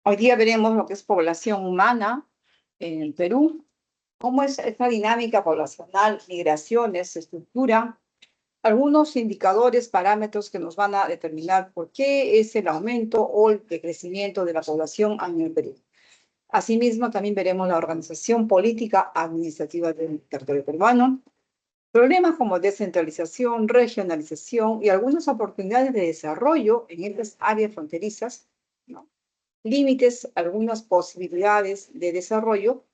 Hoy día veremos lo que es población humana en el Perú, cómo es esta dinámica poblacional, migraciones, estructura, algunos indicadores, parámetros que nos van a determinar por qué es el aumento o el decrecimiento de la población en el Perú. Asimismo, también veremos la organización política administrativa del territorio peruano, problemas como descentralización, regionalización y algunas oportunidades de desarrollo en estas áreas fronterizas, ¿no? Límites, algunas posibilidades de desarrollo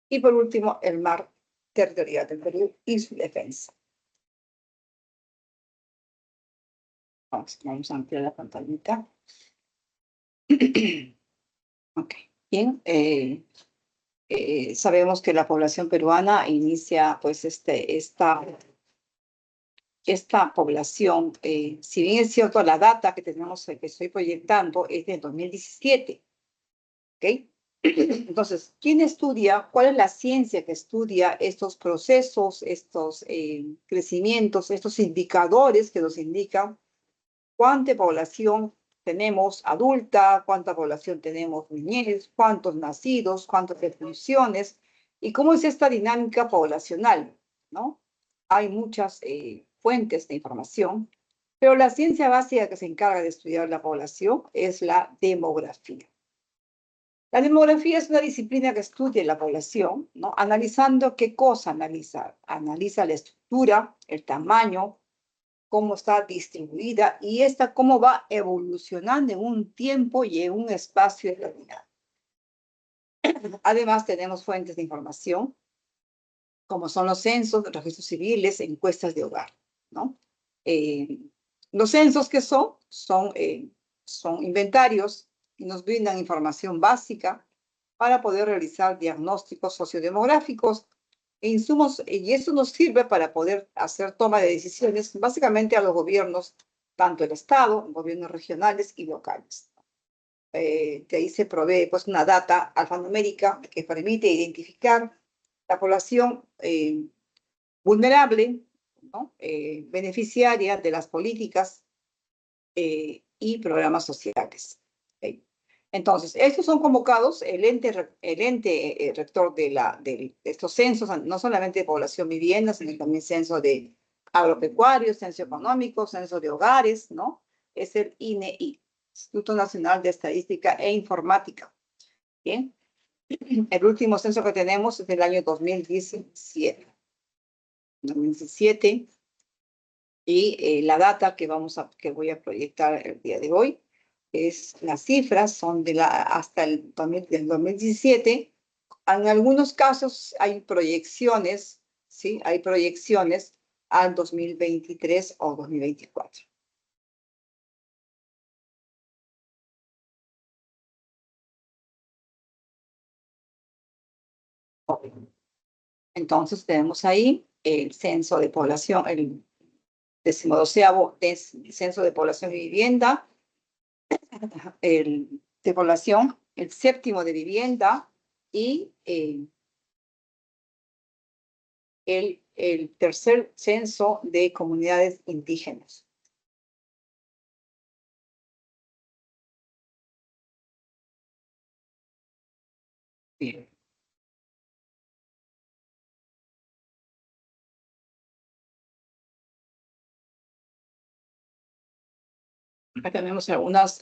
y por último el mar territorial del Perú y su defensa. Vamos a ampliar la pantallita. Ok, bien. Sabemos que la población peruana inicia pues esta población, si bien es cierto la data que tenemos, que estoy proyectando es de 2017, ¿ok? Entonces, ¿quién estudia? ¿Cuál es la ciencia que estudia estos procesos, estos crecimientos, estos indicadores que nos indican cuánta población tenemos adulta, cuánta población tenemos niñez, cuántos nacidos, cuántas defunciones y cómo es esta dinámica poblacional, ¿no? Hay muchas fuentes de información, pero la ciencia básica que se encarga de estudiar la población es la demografía. La demografía es una disciplina que estudia la población, ¿no? Analizando qué cosa analiza. Analiza la estructura, el tamaño, cómo está distribuida y esta cómo va evolucionando en un tiempo y en un espacio determinado. Además, tenemos fuentes de información, como son los censos, registros civiles, encuestas de hogar, ¿no? Los censos que son inventarios y nos brindan información básica para poder realizar diagnósticos sociodemográficos e insumos, y eso nos sirve para poder hacer toma de decisiones básicamente a los gobiernos, tanto el Estado, gobiernos regionales y locales. De ahí se provee pues una data alfanumérica que permite identificar la población vulnerable, ¿no? Beneficiaria de las políticas y programas sociales. ¿Okay? Entonces, estos son convocados, el ente rector de estos censos, no solamente de población vivienda, sino también censo de agropecuarios, censo económico, censo de hogares, ¿no? Es el INEI, Instituto Nacional de Estadística e Informática. Bien, el último censo que tenemos es del año 2017. 2017 y la data que voy a proyectar el día de hoy las cifras son hasta el 2017. En algunos casos hay proyecciones, ¿sí? Hay proyecciones al 2023 o 2024. Entonces tenemos ahí el censo de población, el 12º censo de población y vivienda, el de población, el 7º de vivienda y el tercer censo de comunidades indígenas. Bien. Acá tenemos algunas,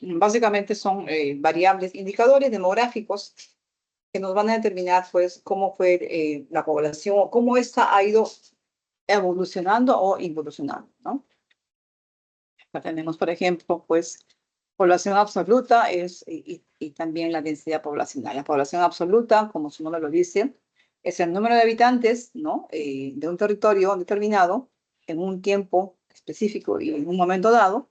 básicamente son variables, indicadores demográficos que nos van a determinar, pues, cómo fue la población o cómo esta ha ido evolucionando o involucionando, ¿no? Acá tenemos, por ejemplo, pues, población absoluta y también la densidad poblacional. La población absoluta, como su nombre lo dice, es el número de habitantes, ¿no? De un territorio determinado en un tiempo específico y en un momento dado,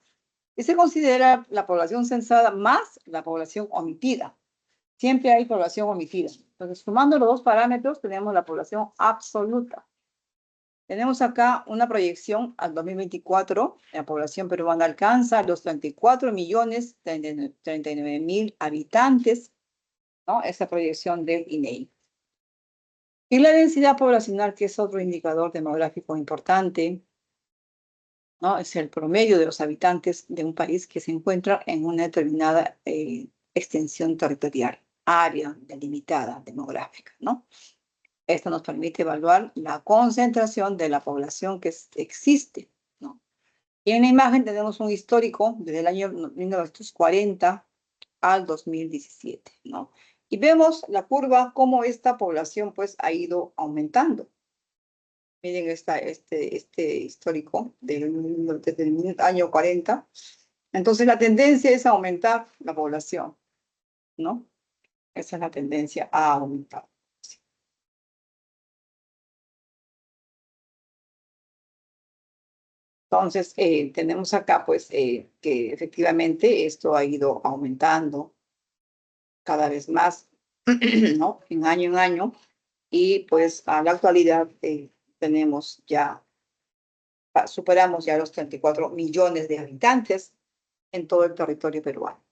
y se considera la población censada más la población omitida. Siempre hay población omitida. Entonces, sumando los dos parámetros, tenemos la población absoluta. Tenemos acá una proyección al 2024. La población peruana alcanza los 34.039.000 habitantes, ¿no? Esa proyección del INEI. Y la densidad poblacional, que es otro indicador demográfico importante, ¿no? Es el promedio de los habitantes de un país que se encuentra en una determinada extensión territorial, área delimitada demográfica, ¿no? Esto nos permite evaluar la concentración de la población que existe, ¿no? Y en la imagen tenemos un histórico desde el año 1940 al 2017, ¿no? Y vemos la curva, cómo esta población pues ha ido aumentando. Miren este histórico desde el año 40. Entonces la tendencia es aumentar la población, ¿no? Esa es la tendencia a aumentar. Entonces, tenemos acá, pues, que efectivamente esto ha ido aumentando cada vez más, ¿no? En año, y pues a la actualidad tenemos ya, superamos ya los 34 millones de habitantes en todo el territorio peruano.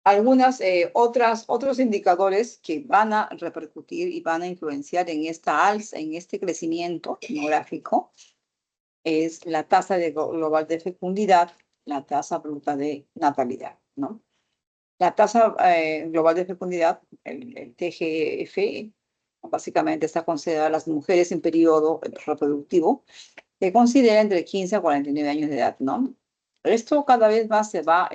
Algunas otros indicadores que van a repercutir y van a influenciar en esta alza, en este crecimiento demográfico, es la tasa global de fecundidad, la tasa bruta de natalidad, ¿no? La tasa global de fecundidad, el TGF, básicamente está considerada a las mujeres en periodo reproductivo, que considera entre 15 a 49 años de edad, ¿no? Esto cada vez más va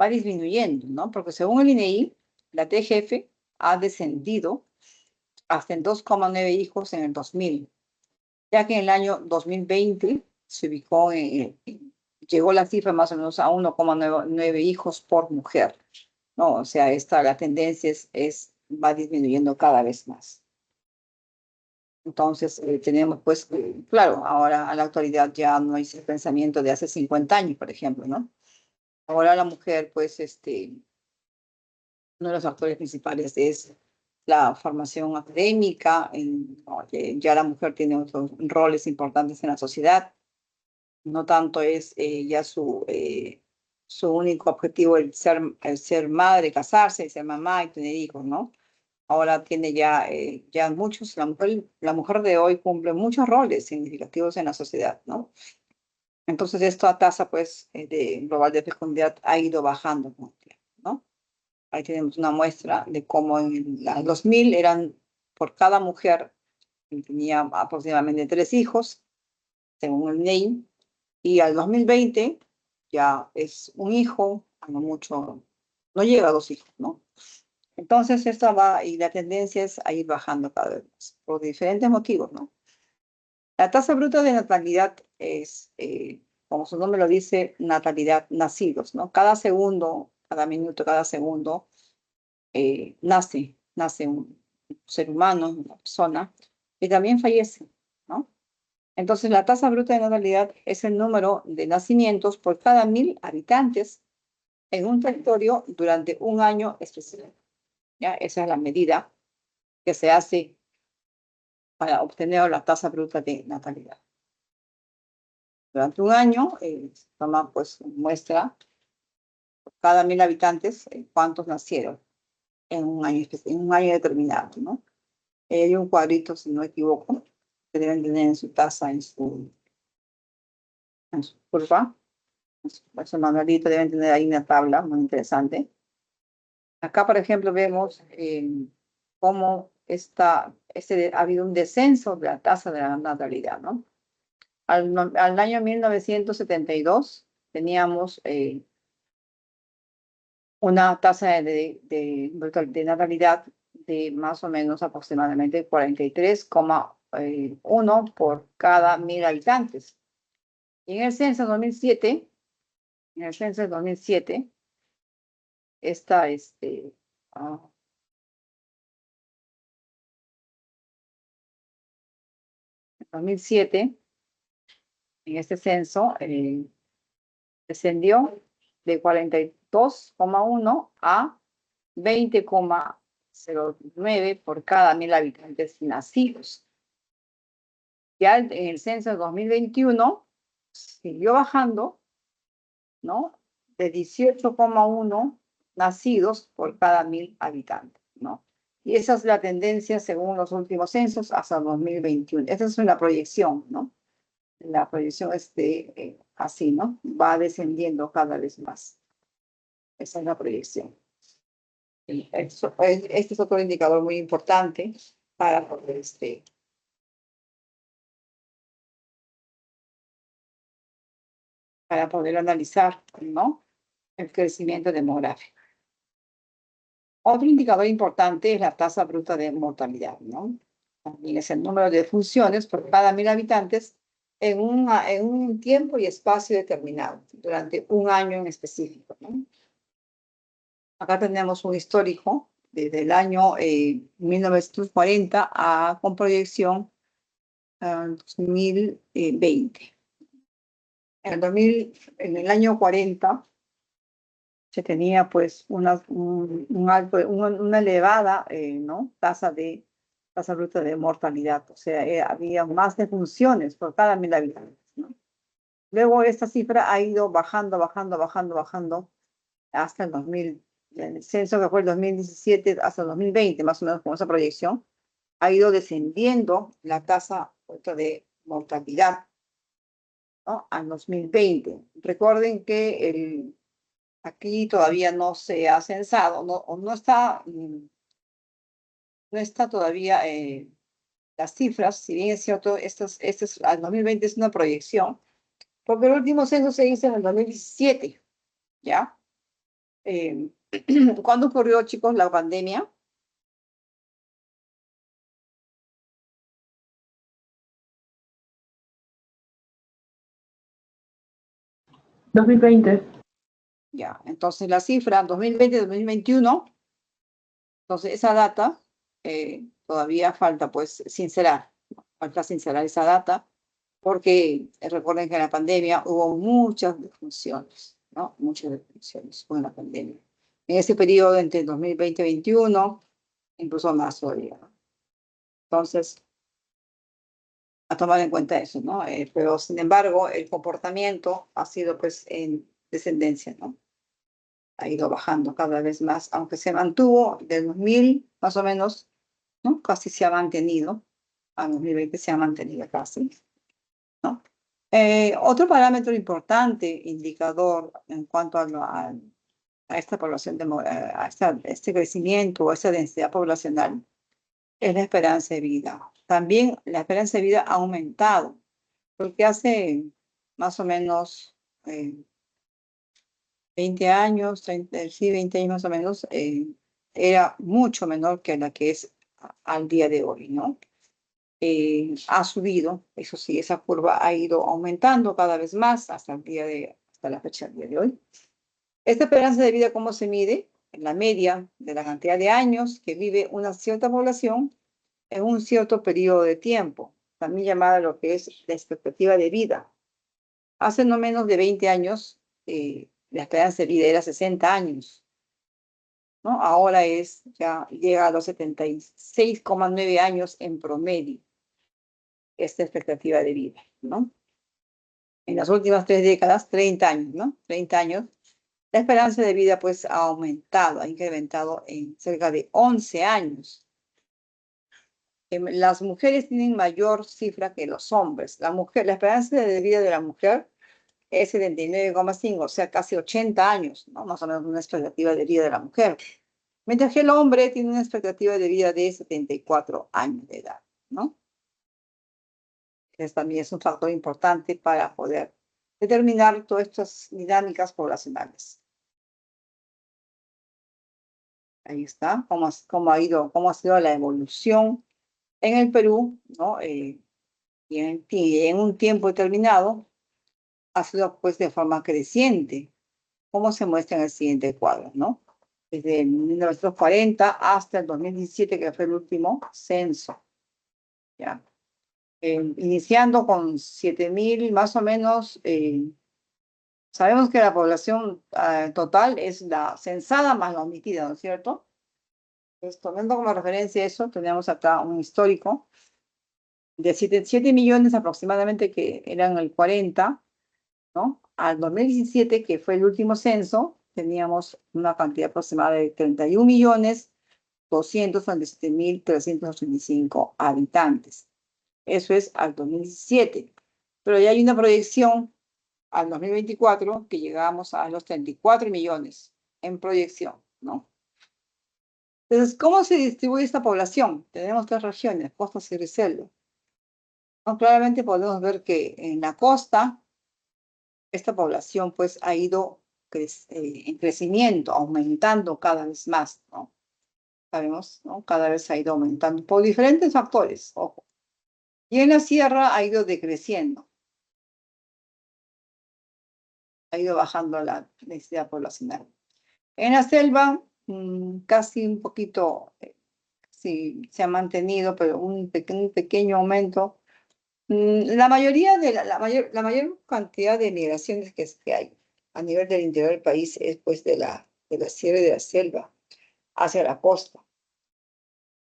disminuyendo, ¿no? Porque según el INEI, la TGF ha descendido hasta en 2,9 hijos en el 2000, ya que en el año 2020 se ubicó llegó la cifra más o menos a 1,9 hijos por mujer, ¿no? O sea, la tendencia va disminuyendo cada vez más. Entonces, tenemos, pues, claro, ahora a la actualidad ya no hay ese pensamiento de hace 50 años, por ejemplo, ¿no? Ahora la mujer, pues, uno de los factores principales es la formación académica, ya la mujer tiene otros roles importantes en la sociedad, no tanto es ya su único objetivo el ser madre, casarse, ser mamá y tener hijos, ¿no? Ahora tiene ya muchos, la mujer de hoy cumple muchos roles significativos en la sociedad, ¿no? Entonces, esta tasa, pues, de global de fecundidad ha ido bajando con el tiempo, ¿no? Ahí tenemos una muestra de cómo en el 2000 eran por cada mujer, tenía aproximadamente 3 hijos, según el INEI, y al 2020 ya es un hijo, a lo mucho, no llega a 2 hijos, ¿no? Entonces, esta va, y la tendencia es a ir bajando cada vez más, por diferentes motivos, ¿no? La tasa bruta de natalidad es, como su nombre lo dice, natalidad, nacidos, ¿no? Cada segundo, cada minuto, cada segundo, nace un ser humano, una persona, y también fallece, ¿no? Entonces, la tasa bruta de natalidad es el número de nacimientos por cada 1000 habitantes en un territorio durante un año específico, ¿ya? Esa es la medida que se hace para obtener la tasa bruta de natalidad. Durante un año se toma, pues, muestra por cada 1000 habitantes cuántos nacieron en un año determinado, ¿no? Hay un cuadrito, si no me equivoco, que deben tener en su tasa, en su curva, en su manualito deben tener ahí una tabla muy interesante. Acá, por ejemplo, vemos cómo ha habido un descenso de la tasa de la natalidad, ¿no? Al año 1972 teníamos una tasa de natalidad de más o menos aproximadamente 43,1 por cada 1000 habitantes. Y en el censo 2007, esta, ah, en 2007, en este censo, descendió de 42,1 a 20,09 por cada 1000 habitantes nacidos. Ya en el censo de 2021 siguió bajando, ¿no? De 18,1 nacidos por cada 1000 habitantes, ¿no? Y esa es la tendencia según los últimos censos hasta 2021. Esa es una proyección, ¿no? la proyección es así, ¿no? Va descendiendo cada vez más. Esa es la proyección. Este es otro indicador muy importante para poder, analizar, ¿no? El crecimiento demográfico. Otro indicador importante es la tasa bruta de mortalidad, ¿no? También es el número de funciones por cada 1000 habitantes en un tiempo y espacio determinado, durante un año en específico, ¿no? Acá tenemos un histórico desde el año 1940 con proyección 2020. En el año 40 se tenía pues una elevada ¿no? tasa bruta de mortalidad, o sea, había más defunciones por cada 1000 habitantes, ¿no? Luego esta cifra ha ido bajando hasta el 2000, el censo que fue el 2017 hasta el 2020, más o menos con esa proyección, ha ido descendiendo la tasa de mortalidad, ¿no? Al 2020. Recuerden que aquí todavía no se ha censado, no está todavía las cifras, si bien es cierto, al 2020 es una proyección, porque el último censo se hizo en el 2017, ¿ya? ¿Cuándo ocurrió, chicos, la pandemia? 2020. Ya, entonces la cifra 2020-2021, entonces esa data todavía falta pues falta sincerar esa data, porque recuerden que en la pandemia hubo muchas defunciones, ¿no? Muchas defunciones con la pandemia. En ese periodo entre 2020 y 2021, incluso más todavía, ¿no? Entonces, a tomar en cuenta eso, ¿no? Pero sin embargo, el comportamiento ha sido pues en descendencia, ¿no? Ha ido bajando cada vez más, aunque se mantuvo del 2000 más o menos, ¿no? Casi se ha mantenido, a 2020 se ha mantenido casi, ¿no? Otro parámetro importante, indicador en cuanto a esta población, este crecimiento o esta densidad poblacional, es la esperanza de vida. También la esperanza de vida ha aumentado, porque hace más o menos 20 años, 30, sí, 20 años más o menos, era mucho menor que la que es al día de hoy, ¿no? Ha subido, eso sí, esa curva ha ido aumentando cada vez más hasta la fecha del día de hoy. Esta esperanza de vida, ¿cómo se mide? En la media de la cantidad de años que vive una cierta población en un cierto periodo de tiempo, también llamada lo que es la expectativa de vida. Hace no menos de 20 años, la esperanza de vida era 60 años, ¿no? Ahora ya llega a los 76,9 años en promedio, esta expectativa de vida, ¿no? En las últimas 3 décadas, 30 años, ¿no? 30 años, la esperanza de vida pues ha aumentado, ha incrementado en cerca de 11 años. Las mujeres tienen mayor cifra que los hombres. La esperanza de vida de la mujer es 79,5, o sea, casi 80 años, ¿no? Más o menos una expectativa de vida de la mujer. Mientras que el hombre tiene una expectativa de vida de 74 años de edad, ¿no? Eso también es un factor importante para poder determinar todas estas dinámicas poblacionales. Ahí está, cómo ha sido la evolución en el Perú, ¿no? Y en un tiempo determinado ha sido pues de forma creciente, como se muestra en el siguiente cuadro, ¿no? Desde 1940 hasta el 2017, que fue el último censo, ¿ya? Iniciando con 7.000 más o menos, sabemos que la población total es la censada más la omitida, ¿no es cierto? Entonces, tomando como referencia eso, tenemos acá un histórico de 7 millones aproximadamente que eran el 40, ¿no? Al 2017, que fue el último censo, teníamos una cantidad aproximada de 31.237.385 habitantes. Eso es al 2017. Pero ya hay una proyección al 2024 que llegamos a los 34 millones en proyección, ¿no? Entonces, ¿cómo se distribuye esta población? Tenemos tres regiones, costa, sierra y selva. ¿No? Claramente podemos ver que en la costa, esta población pues ha ido en crecimiento, aumentando cada vez más, ¿no? Sabemos, ¿no? Cada vez ha ido aumentando por diferentes factores, ojo. Y en la sierra ha ido decreciendo, ha ido bajando la densidad poblacional. En la selva, casi un poquito, sí, se ha mantenido, pero un pequeño aumento. La mayoría de la mayor cantidad de migraciones que hay a nivel del interior del país es pues de la sierra y de la selva hacia la costa,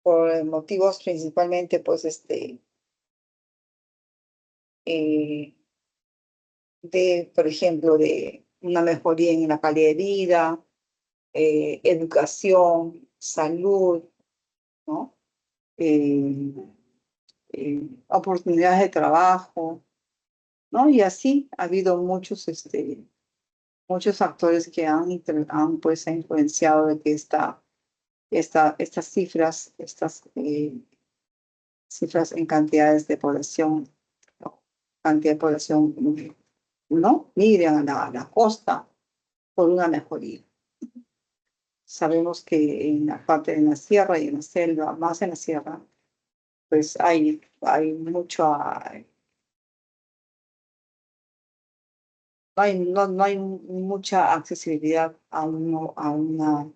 por motivos principalmente pues eh, por ejemplo, de una mejoría en la calidad de vida, educación, salud, ¿no? Eh, Oportunidades de trabajo, ¿no? Y así ha habido muchos factores que han pues, influenciado de que estas cifras en cantidades de población, ¿no? Cantidad de población, ¿no? Migran a la costa por una mejoría. Sabemos que en la parte de la sierra y en la selva, más en la sierra, pues hay no hay mucha accesibilidad a un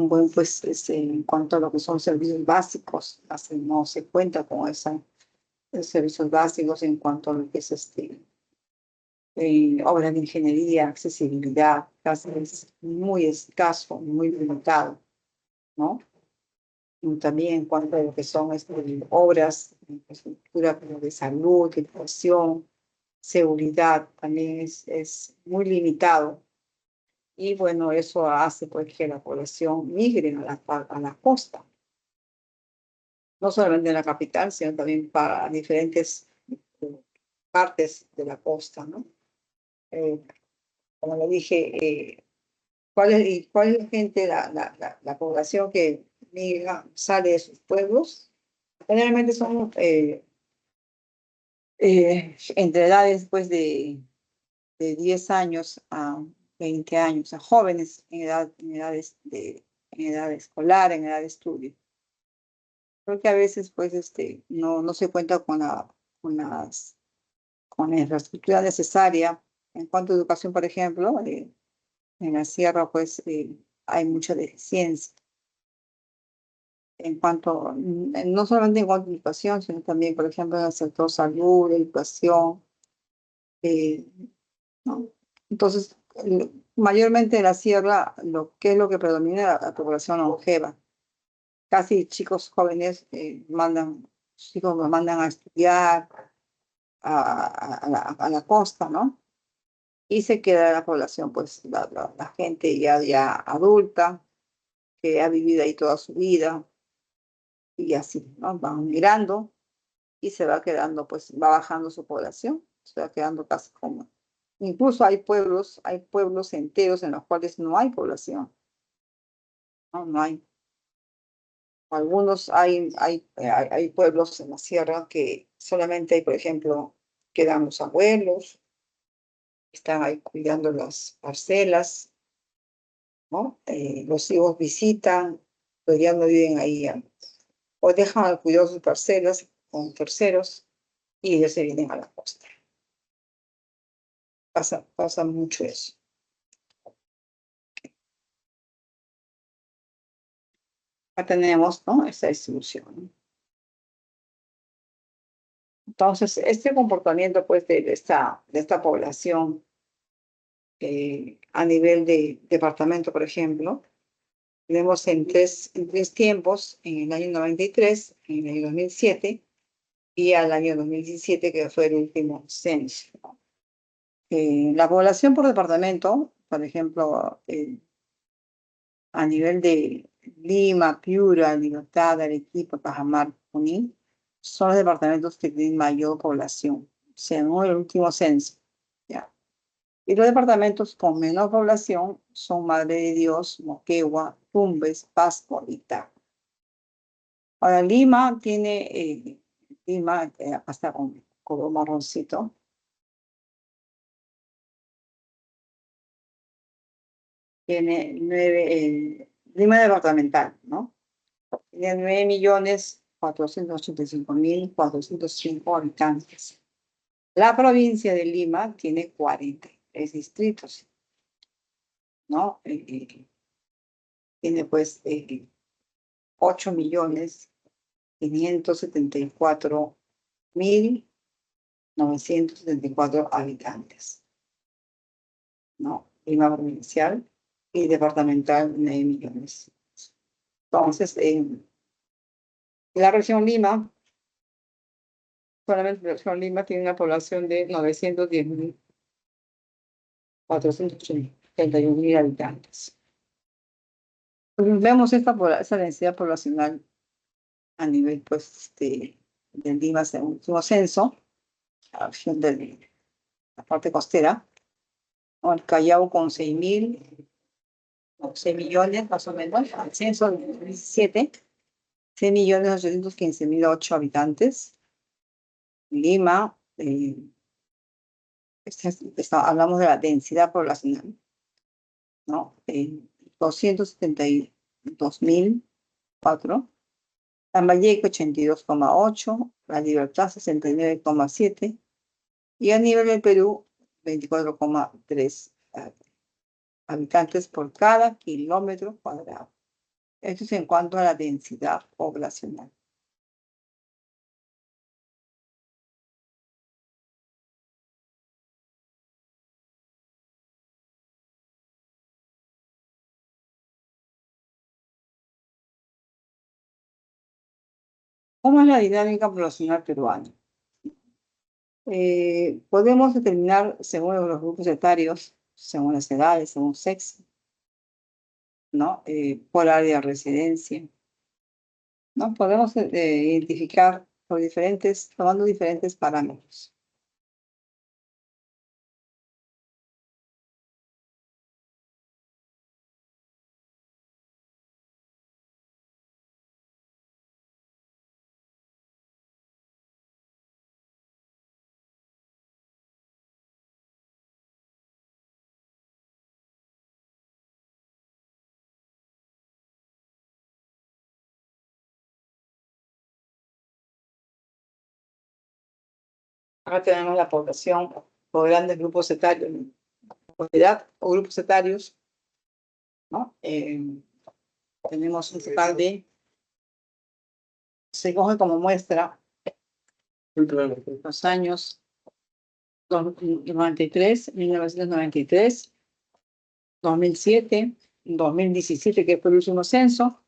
buen, pues, en cuanto a lo que son servicios básicos. No se cuenta con servicios básicos en cuanto a lo que es obras de ingeniería, accesibilidad, casi es muy escaso, muy limitado, ¿no? Y también en cuanto a lo que son obras, infraestructura como de salud, educación, seguridad, también es muy limitado. Y bueno, eso hace pues que la población migre a la costa, no solamente en la capital, sino también para diferentes partes de la costa, ¿no? Eh, Como le dije, ¿cuál es la gente, la población que migra, sale de sus pueblos? Generalmente son entre edades pues, de 10 años a 20 años, a jóvenes en edad escolar, en edad de estudio. Creo que a veces pues no se cuenta con con la infraestructura necesaria. En cuanto a educación, por ejemplo, en la sierra pues hay mucha deficiencia. En cuanto, no solamente en cuanto a educación, sino también, por ejemplo, en el sector salud, educación, eh, ¿no? Entonces, mayormente en la sierra, ¿qué es lo que predomina? La población longeva. Casi chicos jóvenes chicos los mandan a estudiar a la costa, ¿no? Y se queda la población, pues la gente ya adulta, que ha vivido ahí toda su vida, y así, ¿no? Van migrando y se va quedando, pues va bajando su población, se va quedando casi como. Incluso hay pueblos enteros en los cuales no hay población, ¿no? No hay. Algunos hay pueblos en la sierra que solamente hay, por ejemplo, quedan los abuelos, están ahí cuidando las parcelas, ¿no? Los hijos visitan, pero ya no viven ahí, o dejan al cuidado sus parcelas con terceros y ellos se vienen a la costa. Pasa mucho eso. Acá tenemos, ¿no? Esta distribución. Entonces, este comportamiento, pues, de esta población a nivel de departamento, por ejemplo, tenemos en tres tiempos, en el año 93, en el año 2007 y al año 2017, que fue el último censo. La población por departamento, por ejemplo, a nivel de Lima, Piura, Libertad, Arequipa, Cajamarca, Junín, son los departamentos que tienen mayor población. según el último censo. ¿Ya? Y los departamentos con menor población son Madre de Dios, Moquegua, Tumbes, Pasco y Tacna. Ahora, Lima tiene, Lima, hasta con color marroncito. Tiene 9, Lima departamental, ¿no? Tiene 9.485.405 habitantes. La provincia de Lima tiene 43 distritos, ¿no? Tiene pues 8.574.974 habitantes, ¿no? Lima provincial y departamental 9 millones. Entonces, la región Lima, solamente la región Lima tiene una población de 910.481.000 habitantes. Pues vemos esa densidad poblacional a nivel, pues, de Lima, según el último censo, la región de la parte costera, ¿no? El Callao con 6 millones más o menos, al censo del 2017, 6.815.008 habitantes. Lima, hablamos de la densidad poblacional, ¿no? 272.004. Lambayeque 82,8, La Libertad 69,7 y a nivel del Perú 24,3 habitantes por cada kilómetro cuadrado. Esto es en cuanto a la densidad poblacional. ¿Cómo es la dinámica poblacional peruana? Podemos determinar según los grupos etarios, según las edades, según sexo, ¿no? Por área de residencia, ¿no? Podemos identificar por tomando diferentes parámetros. Acá tenemos la población por grandes grupos etarios, por edad o grupos etarios, ¿no? Tenemos un total de, se coge como muestra los años 93, 1993, 2007, 2017, que fue el último censo,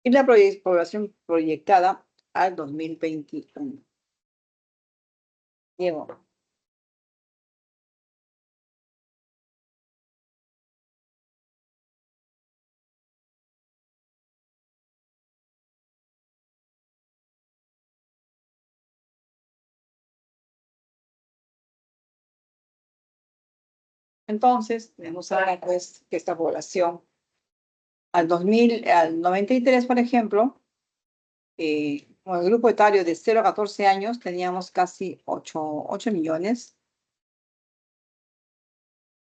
y la población proyectada al 2021. Diego. Entonces, tenemos ahora pues que esta población al 93, por ejemplo, con el grupo etario de 0 a 14 años teníamos casi 8 millones.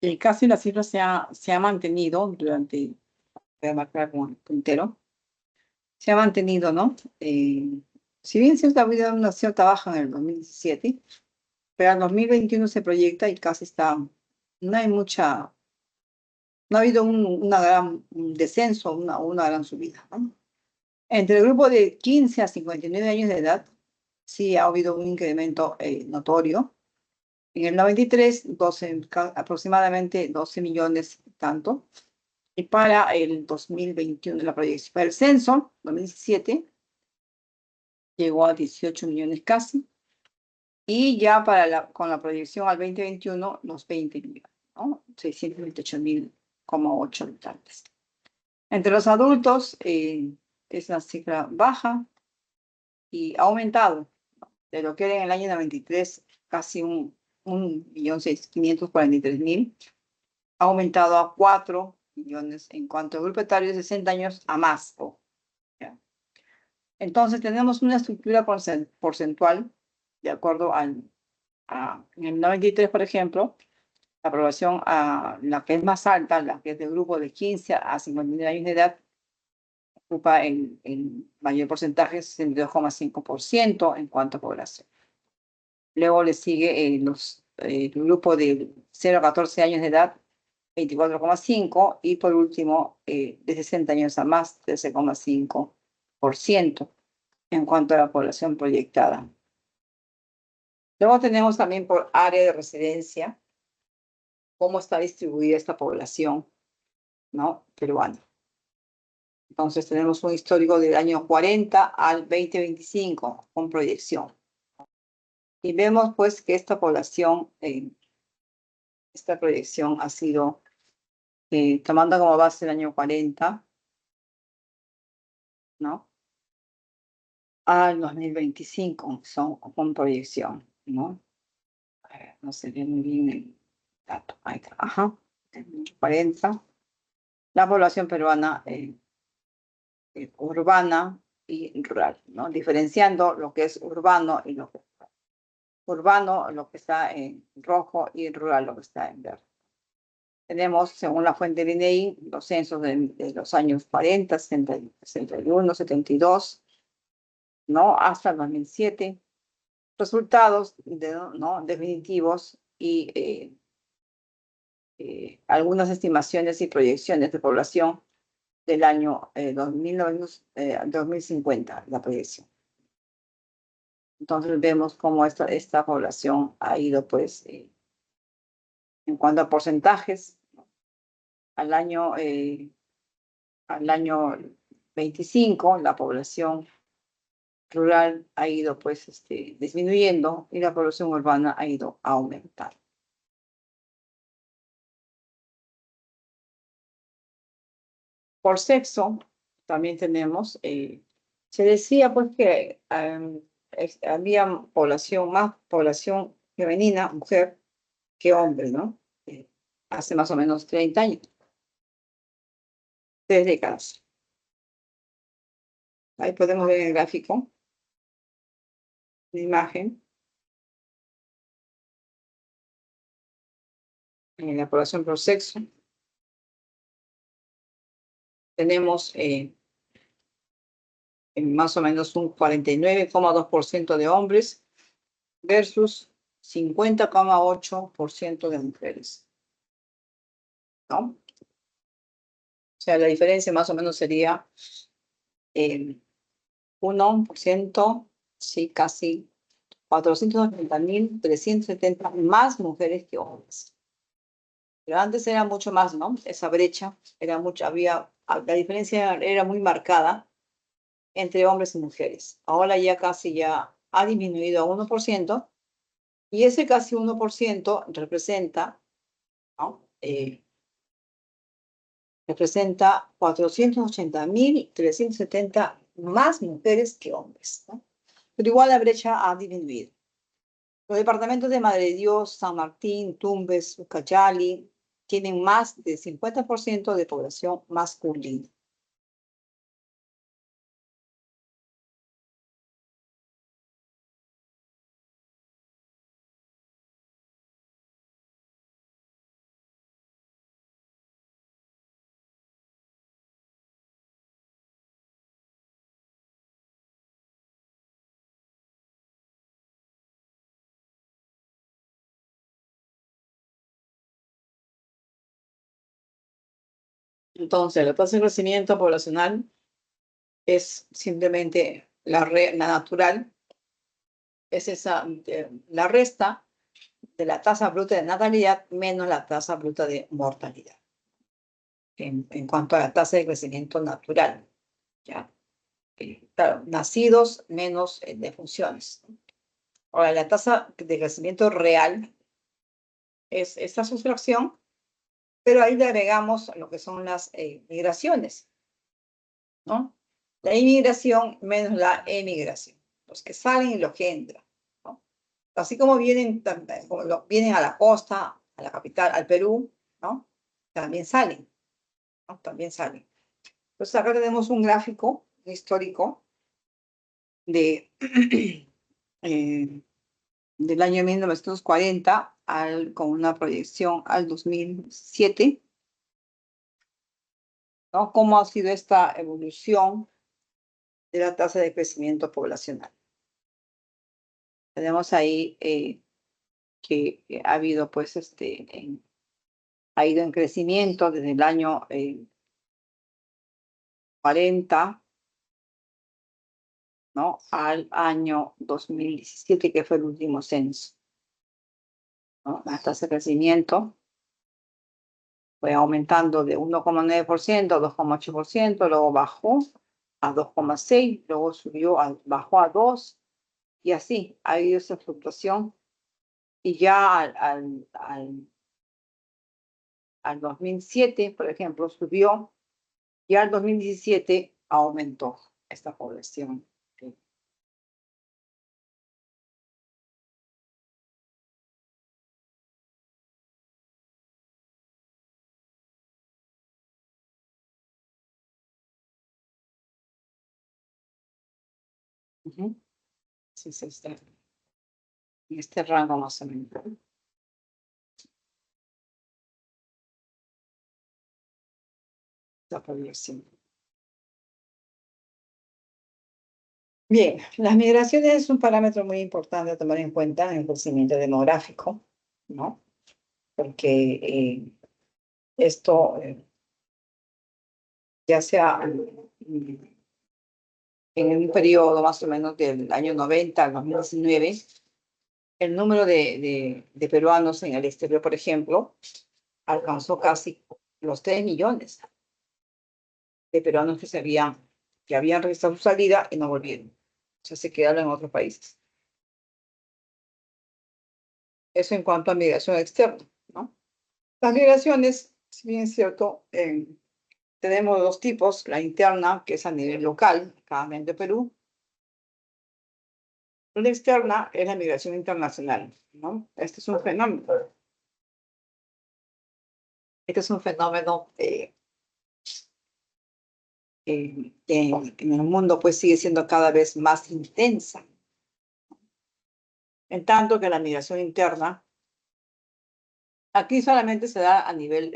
Y casi la cifra se ha mantenido durante, voy a marcar con el puntero, se ha mantenido, ¿no? Si bien ha habido una cierta baja en el 2017, pero en 2021 se proyecta y casi está, no hay mucha, no ha habido un gran descenso, una gran subida, ¿no? Entre el grupo de 15 a 59 años de edad, sí ha habido un incremento notorio. En el 93, aproximadamente 12 millones tanto. Y para el 2021, la proyección, para el censo, 2017, llegó a 18 millones casi. Y ya con la proyección al 2021, los 20 millones, ¿no? 628.000,8 habitantes. Entre los adultos, es una cifra baja y ha aumentado de lo que era en el año 93 casi 1.543.000, ha aumentado a 4 millones en cuanto al grupo etario de 60 años a más. ¿Ya? Entonces, tenemos una estructura porcentual, de acuerdo en el 93, por ejemplo, la población la que es más alta, la que es del grupo de 15 a 59 años de edad, ocupa el mayor porcentaje, 62,5% en cuanto a población. Luego le sigue el grupo de 0 a 14 años de edad, 24,5%, y por último, de 60 años a más, 13,5% en cuanto a la población proyectada. Luego tenemos también por área de residencia cómo está distribuida esta población, ¿no?, peruana. Entonces tenemos un histórico del año 40 al 2025 con proyección. Y vemos pues que esta población, esta proyección ha sido, tomando como base el año 40, ¿no?, al 2025 son con proyección, ¿no? A ver, no se ve muy bien el dato. Ahí está. Ajá. 40. La población peruana urbana y rural, ¿no? Diferenciando lo que es urbano y lo que está en rojo, y rural lo que está en verde. Tenemos, según la fuente del INEI, los censos de los años 40, 61, 72, ¿no?, hasta el 2007. Resultados ¿no?, definitivos y algunas estimaciones y proyecciones de población del año 2050, la proyección. Entonces vemos cómo esta población ha ido, pues, en cuanto a porcentajes, al año 25, la población rural ha ido, pues, disminuyendo, y la población urbana ha ido aumentando. Por sexo, también tenemos, se decía pues que había más población femenina, mujer, que hombre, ¿no? Hace más o menos 30 años, 3 décadas. Ahí podemos ver en el gráfico, la imagen, en la población por sexo. Tenemos más o menos un 49,2% de hombres versus 50,8% de mujeres, ¿no? O sea, la diferencia más o menos sería 1%, sí, casi 480.370 más mujeres que hombres. Pero antes era mucho más, ¿no? Esa brecha era mucho, la diferencia era muy marcada entre hombres y mujeres. Ahora ya ha disminuido a 1%, y ese casi 1% representa, ¿no?, representa 480.370 más mujeres que hombres, ¿no? Pero igual la brecha ha disminuido. Los departamentos de Madre de Dios, San Martín, Tumbes, Ucayali tienen más del 50% de población masculina. Entonces, la tasa de crecimiento poblacional es simplemente la natural, es la resta de la tasa bruta de natalidad menos la tasa bruta de mortalidad, en cuanto a la tasa de crecimiento natural, ¿ya? Claro, nacidos menos defunciones. Ahora, la tasa de crecimiento real es esta sustracción, pero ahí le agregamos lo que son las migraciones, ¿no? La inmigración menos la emigración, los que salen y los que entran, ¿no? Así como vienen, vienen a la costa, a la capital, al Perú, ¿no? También salen, ¿no? También salen. Entonces acá tenemos un gráfico histórico de, eh, del año 1940 con una proyección al 2007, ¿no? ¿Cómo ha sido esta evolución de la tasa de crecimiento poblacional? Tenemos ahí que ha habido, pues, ha ido en crecimiento desde el año 40, ¿no? Al año 2017, que fue el último censo, ¿no? La tasa de crecimiento fue aumentando de 1,9% a 2,8%, luego bajó a 2,6%, luego subió, bajó a 2%, y así ha habido esa fluctuación. Y ya al 2007, por ejemplo, subió, y al 2017 aumentó esta población. Ujú. Sí, sí, está en este rango más o menos. La población. Bien, las migraciones es un parámetro muy importante a tomar en cuenta en el crecimiento demográfico, ¿no? Porque esto, ya sea en un periodo más o menos del año 90 al 2019, el número de peruanos en el exterior, por ejemplo, alcanzó casi los 3 millones de peruanos que habían registrado su salida y no volvieron. O sea, se quedaron en otros países. Eso en cuanto a migración externa, ¿no? Las migraciones, si bien es cierto, tenemos dos tipos: la interna, que es a nivel local, acá en Perú. La externa es la migración internacional, ¿no? Este es un fenómeno que en el mundo pues sigue siendo cada vez más intensa. En tanto que la migración interna, aquí solamente se da a nivel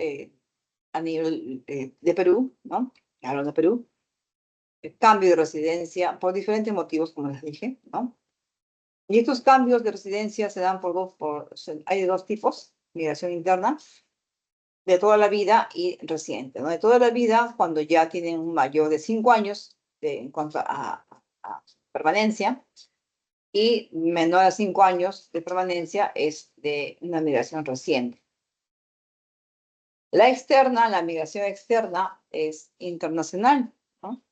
de Perú, ¿no? Hablo de Perú, el cambio de residencia por diferentes motivos, como les dije, ¿no? Y estos cambios de residencia se dan hay dos tipos: migración interna, de toda la vida, y reciente, ¿no? De toda la vida, cuando ya tienen un mayor de 5 años en cuanto a permanencia, y menor a 5 años de permanencia es de una migración reciente. La externa, la migración externa, es internacional, ¿no?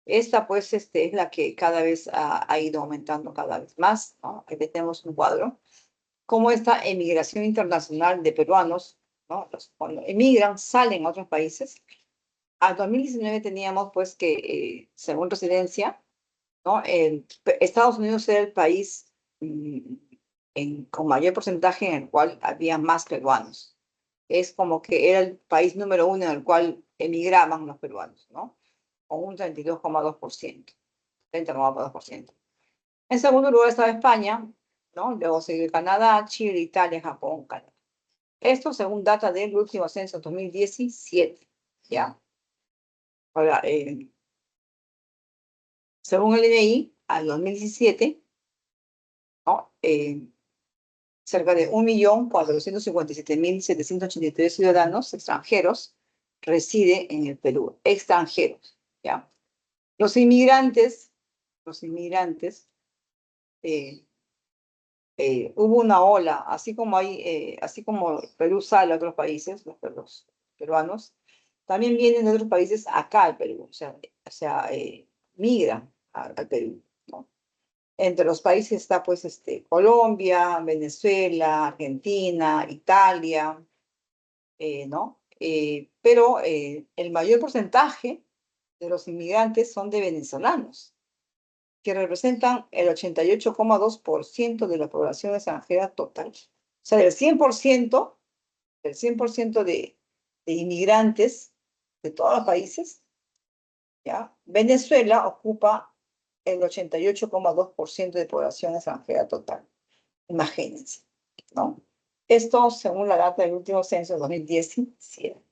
Esta, pues, es la que cada vez ha ido aumentando cada vez más, ¿no? Aquí tenemos un cuadro como esta emigración internacional de peruanos, ¿no? Cuando emigran, salen a otros países. Al 2019 teníamos, pues, que según residencia, ¿no? Estados Unidos era el país con mayor porcentaje en el cual había más peruanos. Es como que era el país número uno en el cual emigraban los peruanos, ¿no? Con un 32,2%, 30,2%. En segundo lugar estaba España, ¿no? Luego sigue Canadá, Chile, Italia, Japón, Canadá. Esto según data del último censo 2017, ¿ya? Ahora, según el INEI, al 2017, ¿no? Cerca de 1.457.783 ciudadanos extranjeros residen en el Perú, extranjeros, ¿ya? Los inmigrantes, eh, hubo una ola, así como Perú sale a otros países, los peruanos, también vienen de otros países acá al Perú, o sea, migran al Perú, ¿no? Entre los países está, pues, Colombia, Venezuela, Argentina, Italia, ¿no? Pero el mayor porcentaje de los inmigrantes son de venezolanos, que representan el 88,2% de la población extranjera total. O sea, del 100%, de inmigrantes de todos los países, ¿ya? Venezuela ocupa el 88,2% de población extranjera total. Imagínense, ¿no? Esto según la data del último censo de 2017.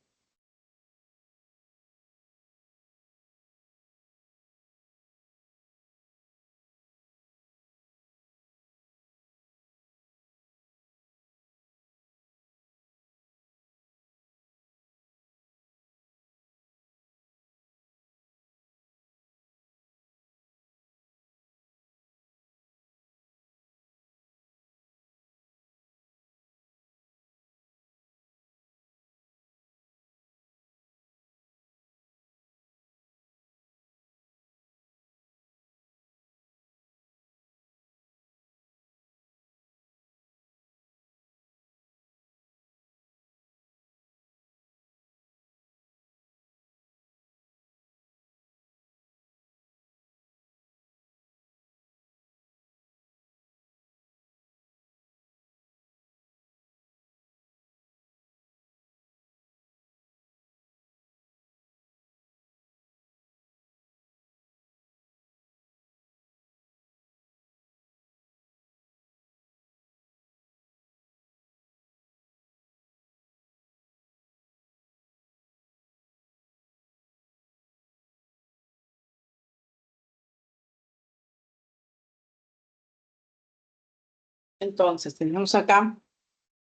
Entonces, tenemos acá,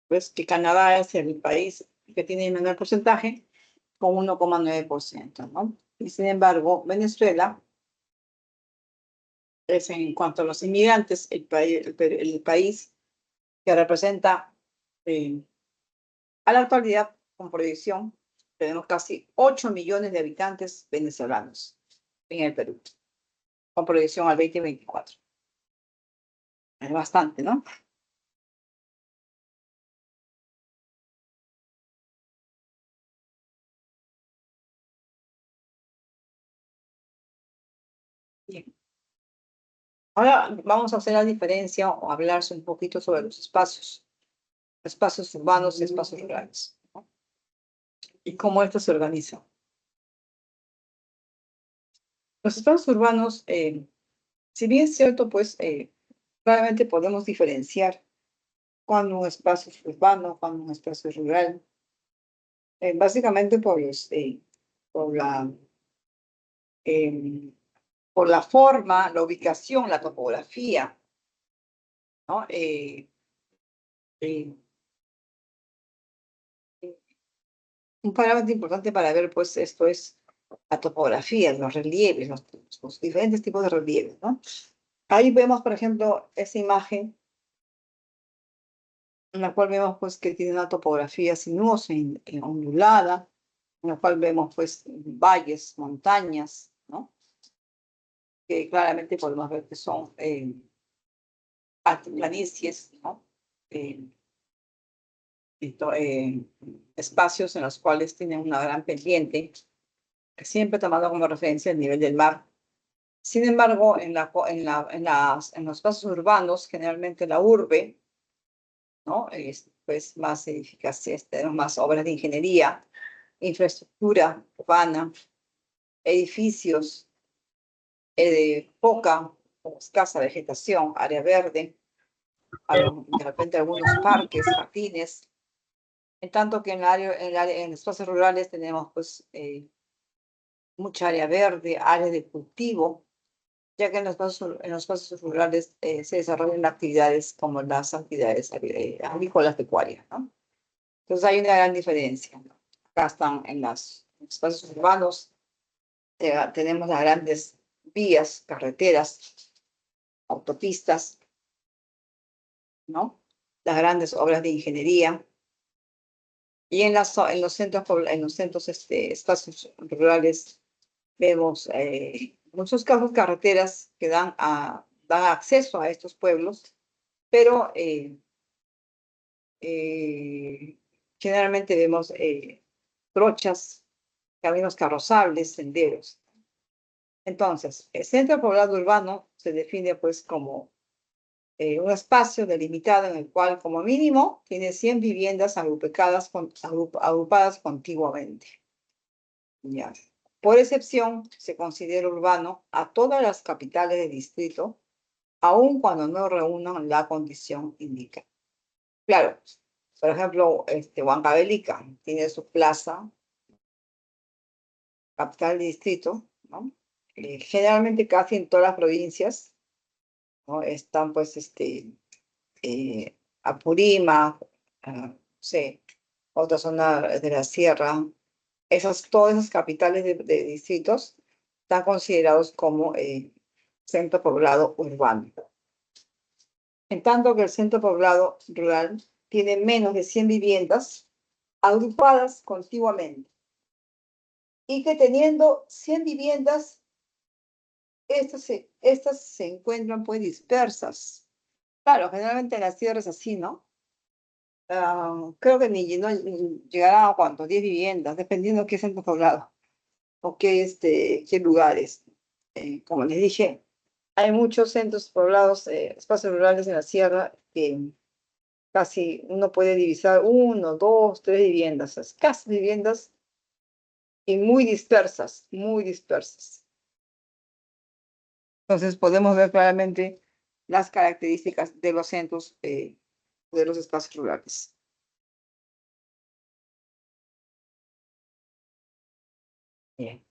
pues, que Canadá es el país que tiene el menor porcentaje, con 1,9%, ¿no? Y sin embargo, Venezuela es en cuanto a los inmigrantes, el país que representa a la actualidad con proyección, tenemos casi 8 millones de habitantes venezolanos en el Perú, con proyección al 2024. Es bastante, ¿no? Bien. Ahora vamos a hacer la diferencia o hablar un poquito sobre los espacios urbanos y espacios rurales, ¿no? Y cómo estos se organizan. Los espacios urbanos, si bien es cierto, pues claramente podemos diferenciar cuando un espacio es urbano, cuando un espacio es rural, básicamente por eh, por la forma, la ubicación, la topografía, ¿no? Eh, un parámetro importante para ver, pues, esto es la topografía, los relieves, los diferentes tipos de relieves, ¿no? Ahí vemos, por ejemplo, esa imagen en la cual vemos, pues, que tiene una topografía sinuosa, ondulada, en la cual vemos, pues, valles, montañas, ¿no? Que claramente podemos ver que son altiplanicies, ¿no? Eh, eh, espacios en los cuales tienen una gran pendiente, siempre tomando como referencia el nivel del mar. Sin embargo, en los espacios urbanos, generalmente la urbe, ¿no? Es pues más edificaciones, tenemos más obras de ingeniería, infraestructura urbana, edificios, poca o escasa vegetación, área verde, de repente algunos parques, jardines, en tanto que en espacios rurales tenemos pues mucha área verde, áreas de cultivo, ya que en los espacios rurales se desarrollan actividades como las actividades agrícolas pecuarias, ¿no? Entonces hay una gran diferencia, ¿no? Acá están en los espacios urbanos, tenemos las grandes vías, carreteras, autopistas, ¿no? Las grandes obras de ingeniería. Y en los centros espacios rurales vemos muchos casos carreteras que dan acceso a estos pueblos, pero eh, generalmente vemos trochas, caminos carrozables, senderos. Entonces, el centro poblado urbano se define pues como un espacio delimitado en el cual como mínimo tiene 100 viviendas agrupadas contiguamente. Ya. Por excepción, se considera urbano a todas las capitales de distrito, aun cuando no reúnan la condición indicada. Claro, por ejemplo, Huancavelica tiene su plaza, capital de distrito, ¿no? Generalmente casi en todas las provincias, ¿no? Están pues Apurímac, sí, otra zona de la sierra, todas esas capitales de distritos están considerados como centro poblado urbano. En tanto que el centro poblado rural tiene menos de 100 viviendas agrupadas contiguamente y que teniendo 100 viviendas, estas se encuentran pues dispersas. Claro, generalmente en las tierras así, ¿no? Creo que ni llegará a cuánto, 10 viviendas, dependiendo de qué centro poblado o qué lugares. Como les dije, hay muchos centros poblados, espacios rurales en la sierra que casi uno puede divisar uno, dos, tres viviendas, escasas viviendas y muy dispersas, muy dispersas. Entonces podemos ver claramente las características de los centros de los espacios rurales. Bien.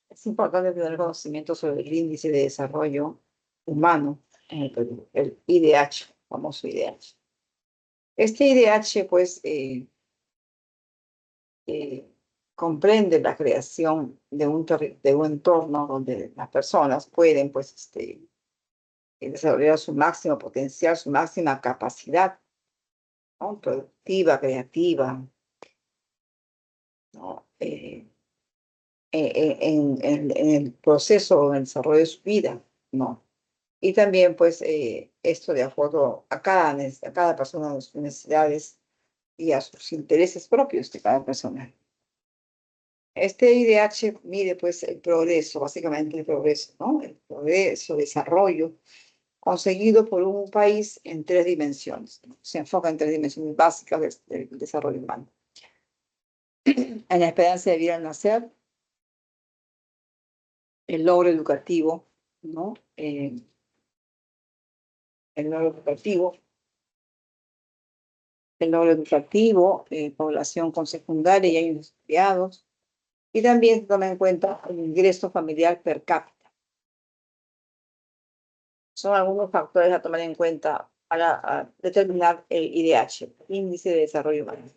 Es importante tener conocimiento sobre el índice de desarrollo humano en el Perú, el IDH, famoso IDH. Este IDH, pues, eh, comprende la creación de un entorno donde las personas pueden, pues, desarrollar su máximo potencial, su máxima capacidad, ¿no? Productiva, creativa, ¿no? En el proceso o en el desarrollo de su vida, ¿no? Y también, pues, esto de acuerdo a cada persona, a sus necesidades y a sus intereses propios de cada persona. Este IDH mide, pues, el progreso, básicamente el progreso, ¿no? El progreso, desarrollo, conseguido por un país en tres dimensiones, ¿no? Se enfoca en tres dimensiones básicas del desarrollo humano. En la esperanza de vida al nacer, el logro educativo, ¿no? El logro educativo, población con secundaria y años estudiados, y también se toma en cuenta el ingreso familiar per cápita. Son algunos factores a tomar en cuenta para determinar el IDH, Índice de Desarrollo Humano.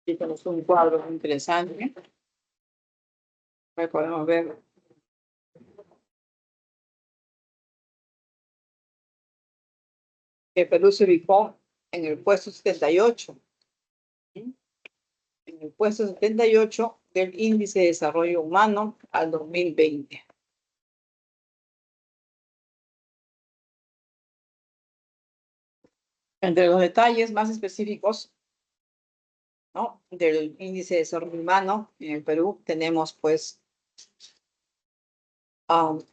Aquí tenemos un cuadro muy interesante. Ahí podemos ver que Perú se ubicó en el puesto 78, ¿sí? En el puesto 78 del Índice de Desarrollo Humano al 2020. Entre los detalles más específicos, ¿no? Del Índice de Desarrollo Humano en el Perú tenemos, pues, al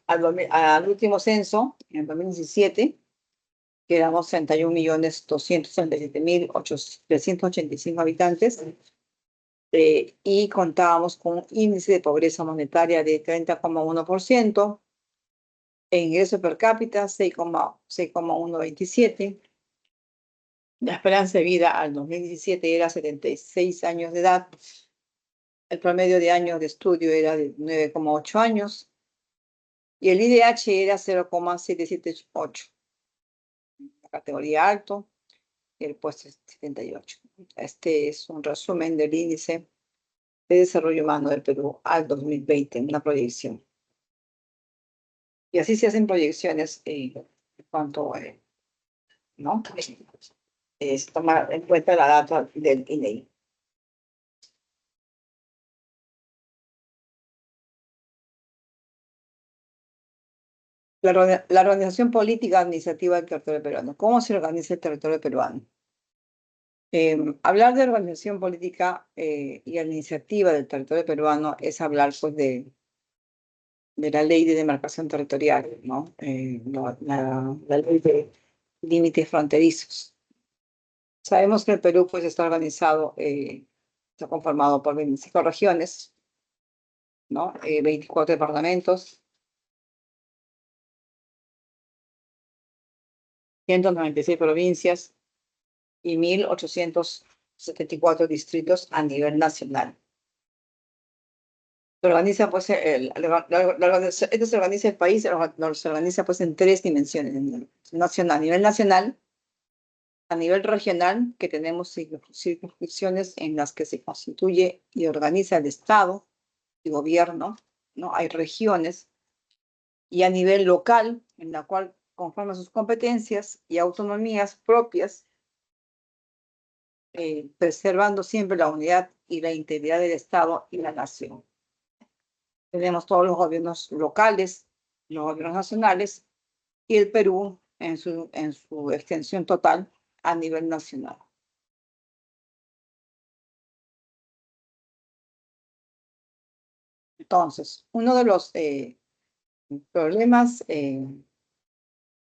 último censo, en el 2017, que éramos 31.237.385 habitantes, y contábamos con un índice de pobreza monetaria de 30,1%, e ingreso per cápita 6,127. La esperanza de vida al 2017 era 76 años de edad. El promedio de años de estudio era de 9,8 años y el IDH era 0,778. La categoría alto y el puesto es 78. Este es un resumen del índice de Desarrollo Humano del Perú al 2020, en una proyección. Y así se hacen proyecciones en cuanto, ¿no? Es tomar en cuenta la data del INEI. La organización política administrativa del territorio peruano. ¿Cómo se organiza el territorio peruano? Hablar de organización política y administrativa del territorio peruano es hablar pues de la ley de demarcación territorial, ¿no? La ley de límites fronterizos. Sabemos que el Perú pues está organizado, está conformado por 25 regiones, ¿no? 24 departamentos, 196 provincias y 1.874 distritos a nivel nacional. Se organiza, pues, esto se organiza el país, se organiza, pues, en tres dimensiones: nacional, a nivel nacional, a nivel regional, que tenemos circunscripciones en las que se constituye y organiza el Estado y gobierno, ¿no? Hay regiones, y a nivel local, en la cual conforman sus competencias y autonomías propias, preservando siempre la unidad y la integridad del Estado y la nación. Tenemos todos los gobiernos locales, los gobiernos nacionales y el Perú en su extensión total a nivel nacional. Entonces, uno de los problemas,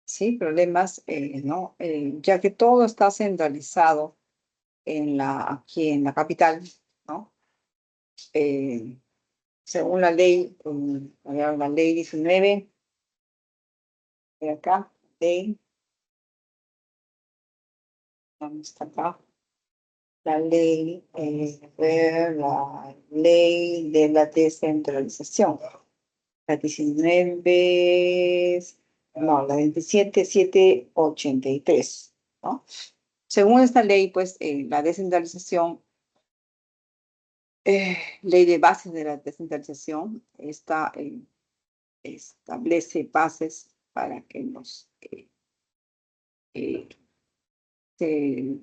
sí, problemas, ¿no? Ya que todo está centralizado aquí en la capital, ¿no? Eh, según la ley, la ley 19, de acá, ley, ¿dónde está acá? La ley, la ley de la descentralización. La 19, no, la 27.783, ¿no? Según esta ley, pues, la descentralización, ley de bases de la descentralización, establece bases para que eh, se,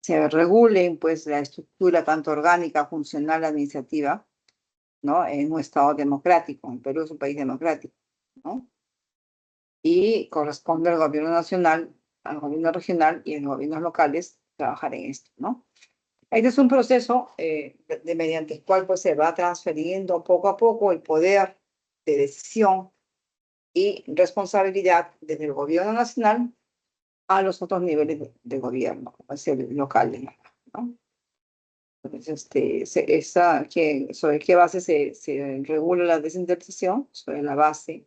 se regulen, pues, la estructura tanto orgánica, funcional, administrativa, ¿no? En un Estado democrático. El Perú es un país democrático, ¿no? Y corresponde al gobierno nacional, al gobierno regional y a los gobiernos locales trabajar en esto, ¿no? Este es un proceso mediante el cual pues, se va transfiriendo poco a poco el poder de decisión y responsabilidad desde el gobierno nacional a los otros niveles de gobierno, como es el local, ¿no? Entonces, ¿sobre qué base se regula la descentralización? Sobre la base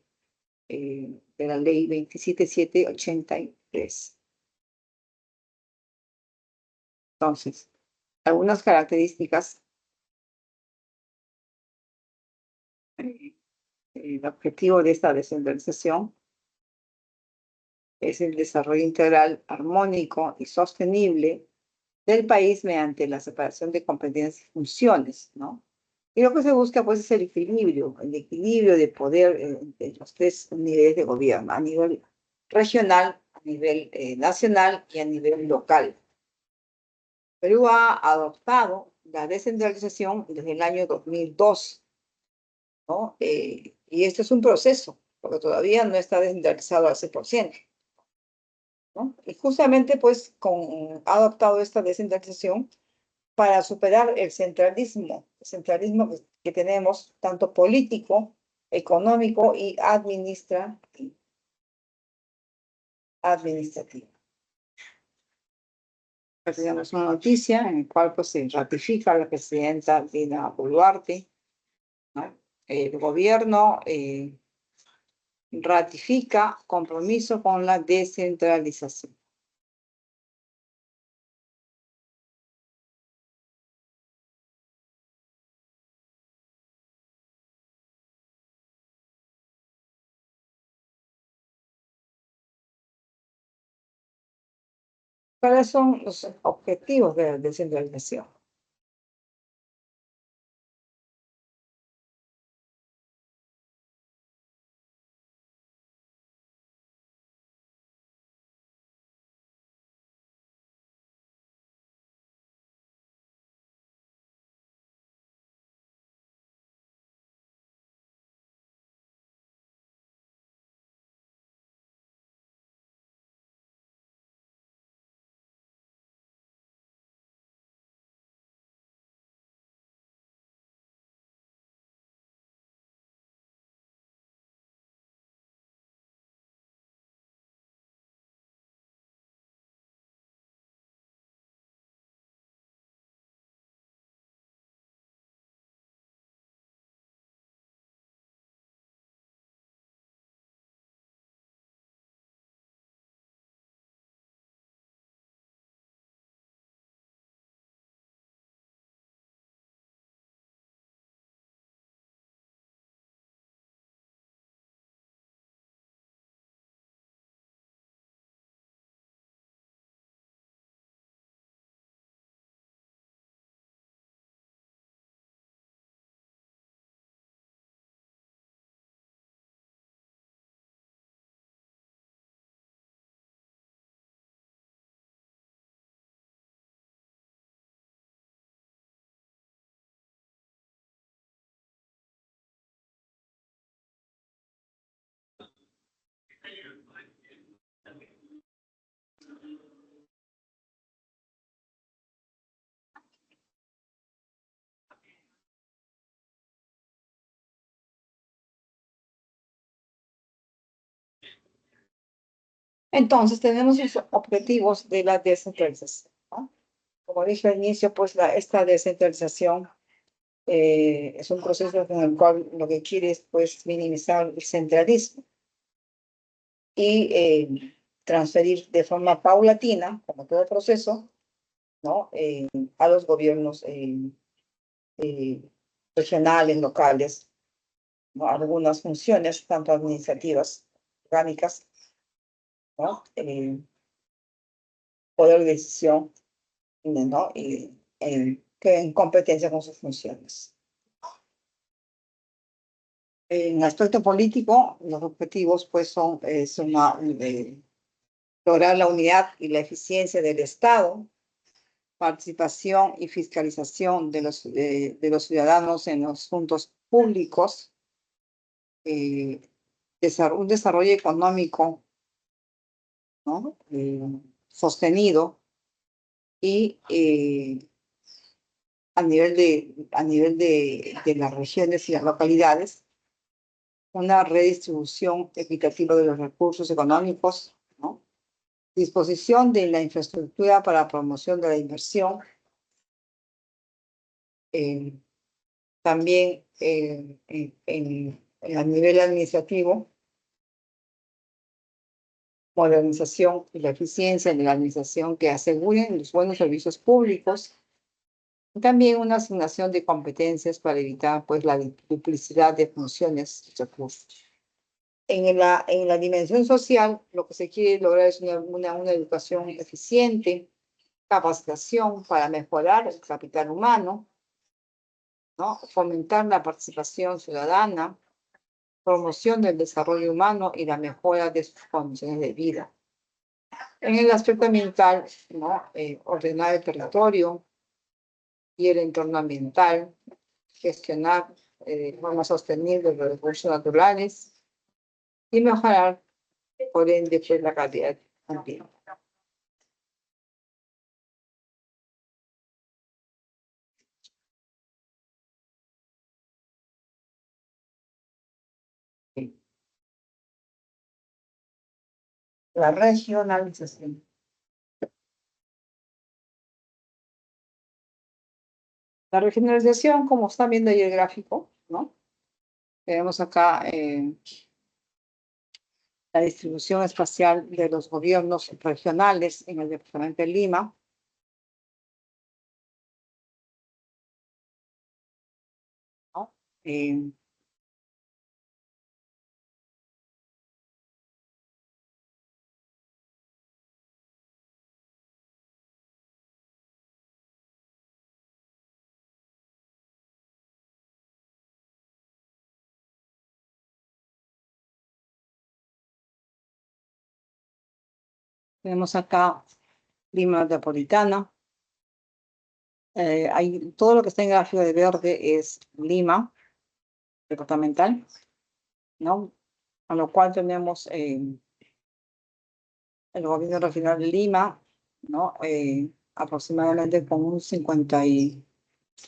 de la ley 27.783. Entonces, algunas características. El objetivo de esta descentralización es el desarrollo integral, armónico y sostenible del país mediante la separación de competencias y funciones, ¿no? Y lo que se busca, pues, es el equilibrio de poder de los tres niveles de gobierno, a nivel regional, a nivel nacional y a nivel local. Perú ha adoptado la descentralización desde el año 2002, ¿no? Y este es un proceso, porque todavía no está descentralizado al 100%, ¿no? Y justamente, pues, ha adoptado esta descentralización para superar el centralismo que tenemos, tanto político, económico y administrativo. Tenemos una noticia en la cual pues, se ratifica a la presidenta Dina Boluarte, ¿no? El gobierno ratifica compromiso con la descentralización. ¿Cuáles son los objetivos de la descentralización? Entonces, tenemos los objetivos de la descentralización, ¿no? Como dije al inicio, pues esta descentralización es un proceso en el cual lo que quiere es pues, minimizar el centralismo y transferir de forma paulatina, como todo proceso, ¿no? A los gobiernos eh, regionales, locales, ¿no? Algunas funciones, tanto administrativas, orgánicas, ¿no? Poder de decisión, ¿no? Y que en competencia con sus funciones. En aspecto político, los objetivos pues son lograr la unidad y la eficiencia del Estado, participación y fiscalización de los ciudadanos en los asuntos públicos, eh, un desarrollo económico, ¿no? Sostenido y a nivel de las regiones y las localidades, una redistribución equitativa de los recursos económicos, ¿no? Disposición de la infraestructura para promoción de la inversión, eh, también a nivel administrativo, modernización y la eficiencia de la administración que aseguren los buenos servicios públicos, y también una asignación de competencias para evitar pues, la duplicidad de funciones y recursos. En la dimensión social, lo que se quiere lograr es una educación eficiente, capacitación para mejorar el capital humano, ¿no? Fomentar la participación ciudadana, promoción del desarrollo humano y la mejora de sus condiciones de vida. En el aspecto ambiental, ¿no? Ordenar el territorio y el entorno ambiental, gestionar de forma sostenible los recursos naturales y mejorar, por ende, pues, la calidad ambiental. La regionalización. La regionalización, como están viendo ahí el gráfico, ¿no? Tenemos acá la distribución espacial de los gobiernos regionales en el departamento de Lima. ¿No? Tenemos acá Lima metropolitana. Todo lo que está en gráfico de verde es Lima departamental, ¿no? A lo cual tenemos el gobierno regional de Lima, ¿no? Aproximadamente con un 50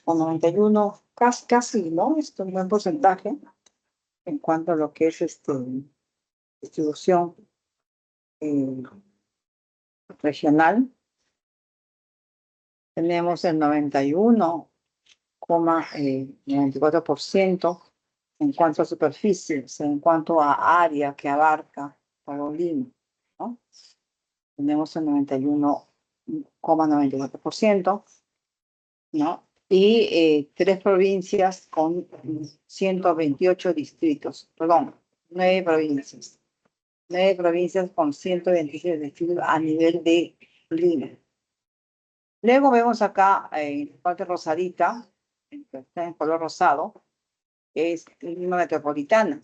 con 91, casi, ¿no? Es un buen porcentaje en cuanto a lo que es distribución eh, regional. Tenemos el 91,94% en cuanto a superficie, o sea, en cuanto a área que abarca para Lima, ¿no? Tenemos el 91,94%, ¿no? Y tres provincias con 128 distritos, perdón, nueve provincias con 127 distritos a nivel de Lima. Luego vemos acá en parte rosadita, que está en color rosado, que es Lima metropolitana.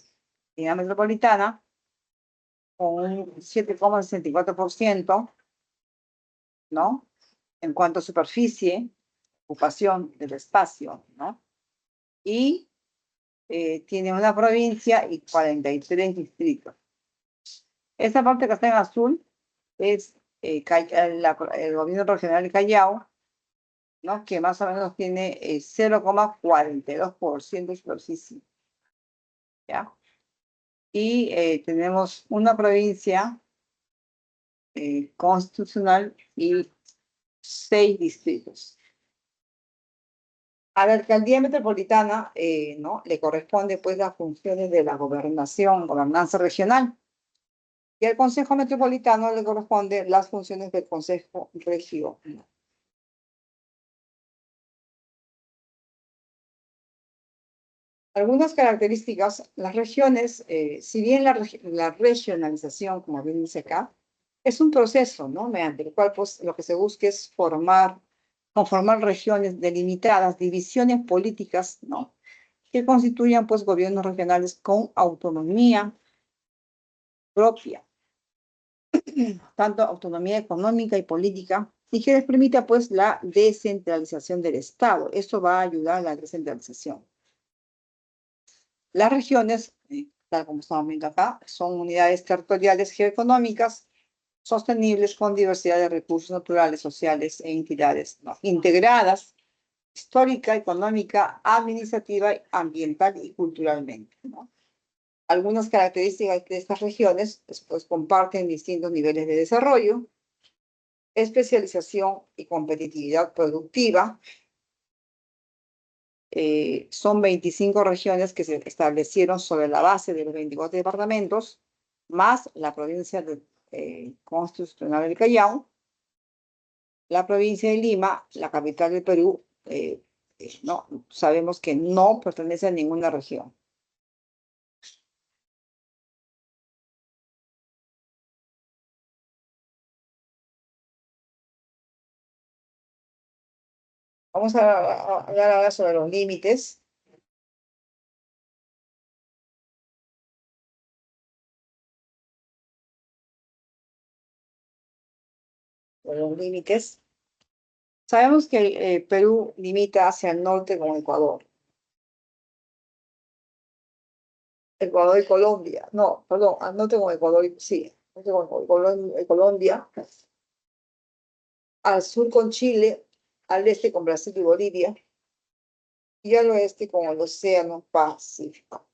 Lima metropolitana con un 7,64%, ¿no? En cuanto a superficie, ocupación del espacio, ¿no? Y tiene una provincia y 43 distritos. Esta parte que está en azul es el gobierno regional de Callao, ¿no? Que más o menos tiene 0,42% de superficie, ¿ya? Y tenemos una provincia constitucional y 6 distritos. A la alcaldía metropolitana, ¿no? Le corresponde pues las funciones de la gobernación, gobernanza regional. Y al Consejo Metropolitano le corresponden las funciones del Consejo Regional. Algunas características, las regiones, si bien la regionalización, como bien dice acá, es un proceso, ¿no? Mediante el cual pues, lo que se busca es conformar regiones delimitadas, divisiones políticas, ¿no? Que constituyan pues gobiernos regionales con autonomía propia, tanto autonomía económica y política, y que les permita pues la descentralización del Estado. Esto va a ayudar a la descentralización. Las regiones, tal como estamos viendo acá, son unidades territoriales geoeconómicas sostenibles con diversidad de recursos naturales, sociales e entidades, ¿no? Integradas histórica, económica, administrativa, ambiental y culturalmente, ¿no? Algunas características de estas regiones pues, comparten distintos niveles de desarrollo, especialización y competitividad productiva. Son 25 regiones que se establecieron sobre la base de los 24 departamentos, más la provincia constitucional del Callao, la provincia de Lima, la capital del Perú, no, sabemos que no pertenece a ninguna región. Vamos a hablar ahora sobre los límites. Los límites. Sabemos que Perú limita hacia el norte con Ecuador. Ecuador y Colombia. No, perdón, al norte con Ecuador, sí, al norte con Colombia, al sur con Chile, al este con Brasil y Bolivia, y al oeste con el Océano Pacífico.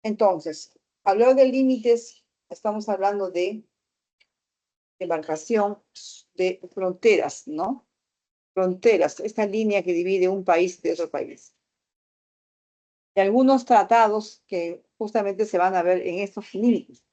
Entonces, hablar de límites, estamos hablando de demarcación de fronteras, ¿no? Fronteras, esta línea que divide un país de otro país. Y algunos tratados que justamente se van a ver en estos límites.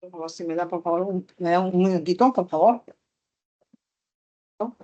Por favor, si me da, por favor, me da un minutito, por favor. ¿No?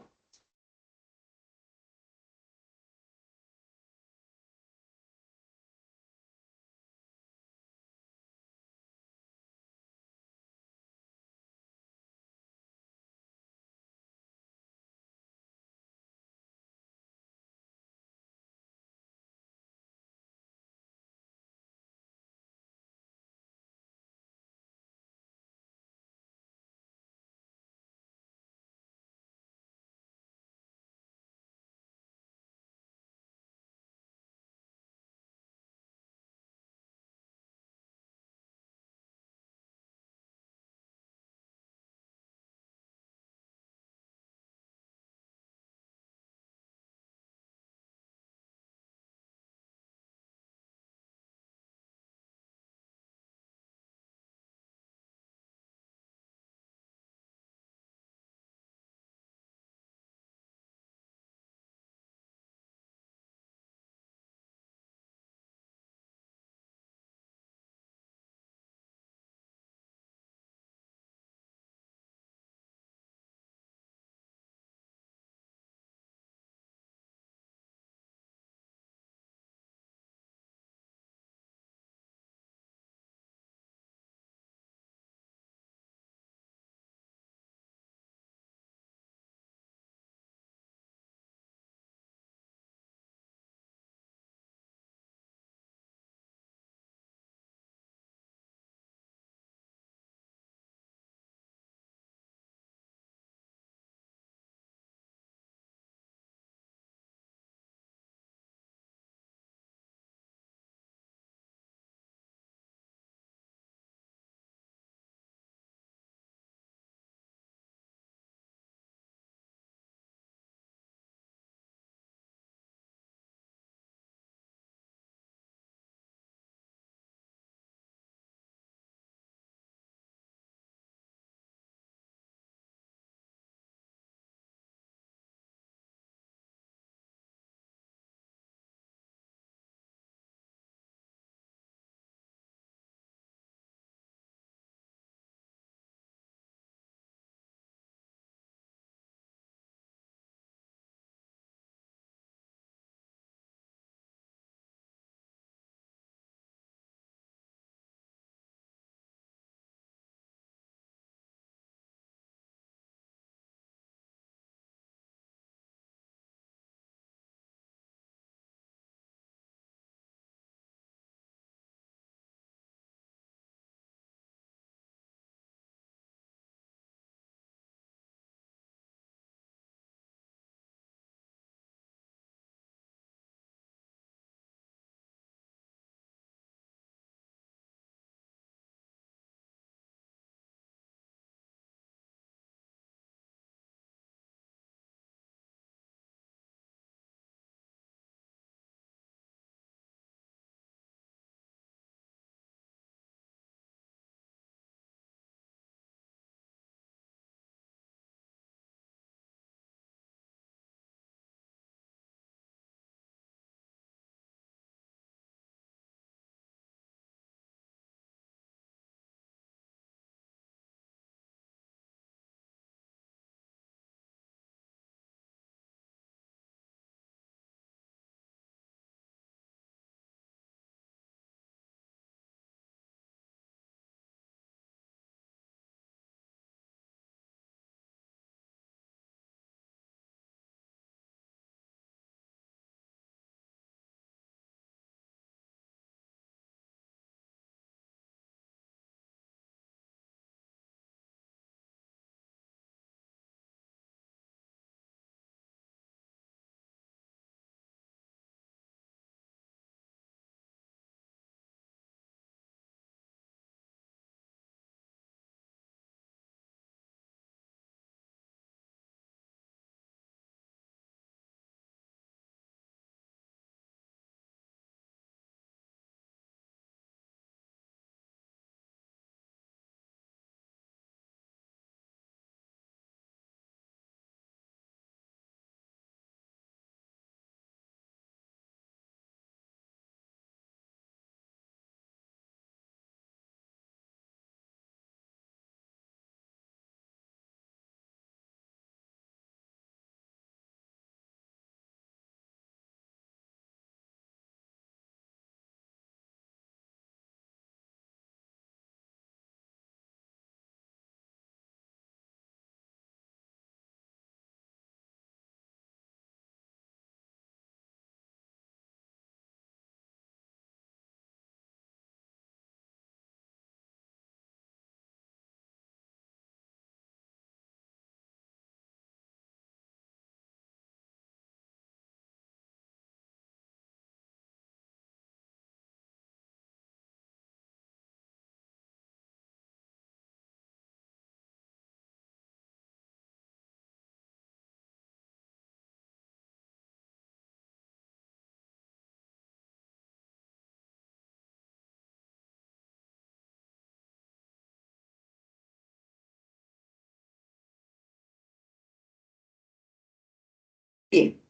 Bien,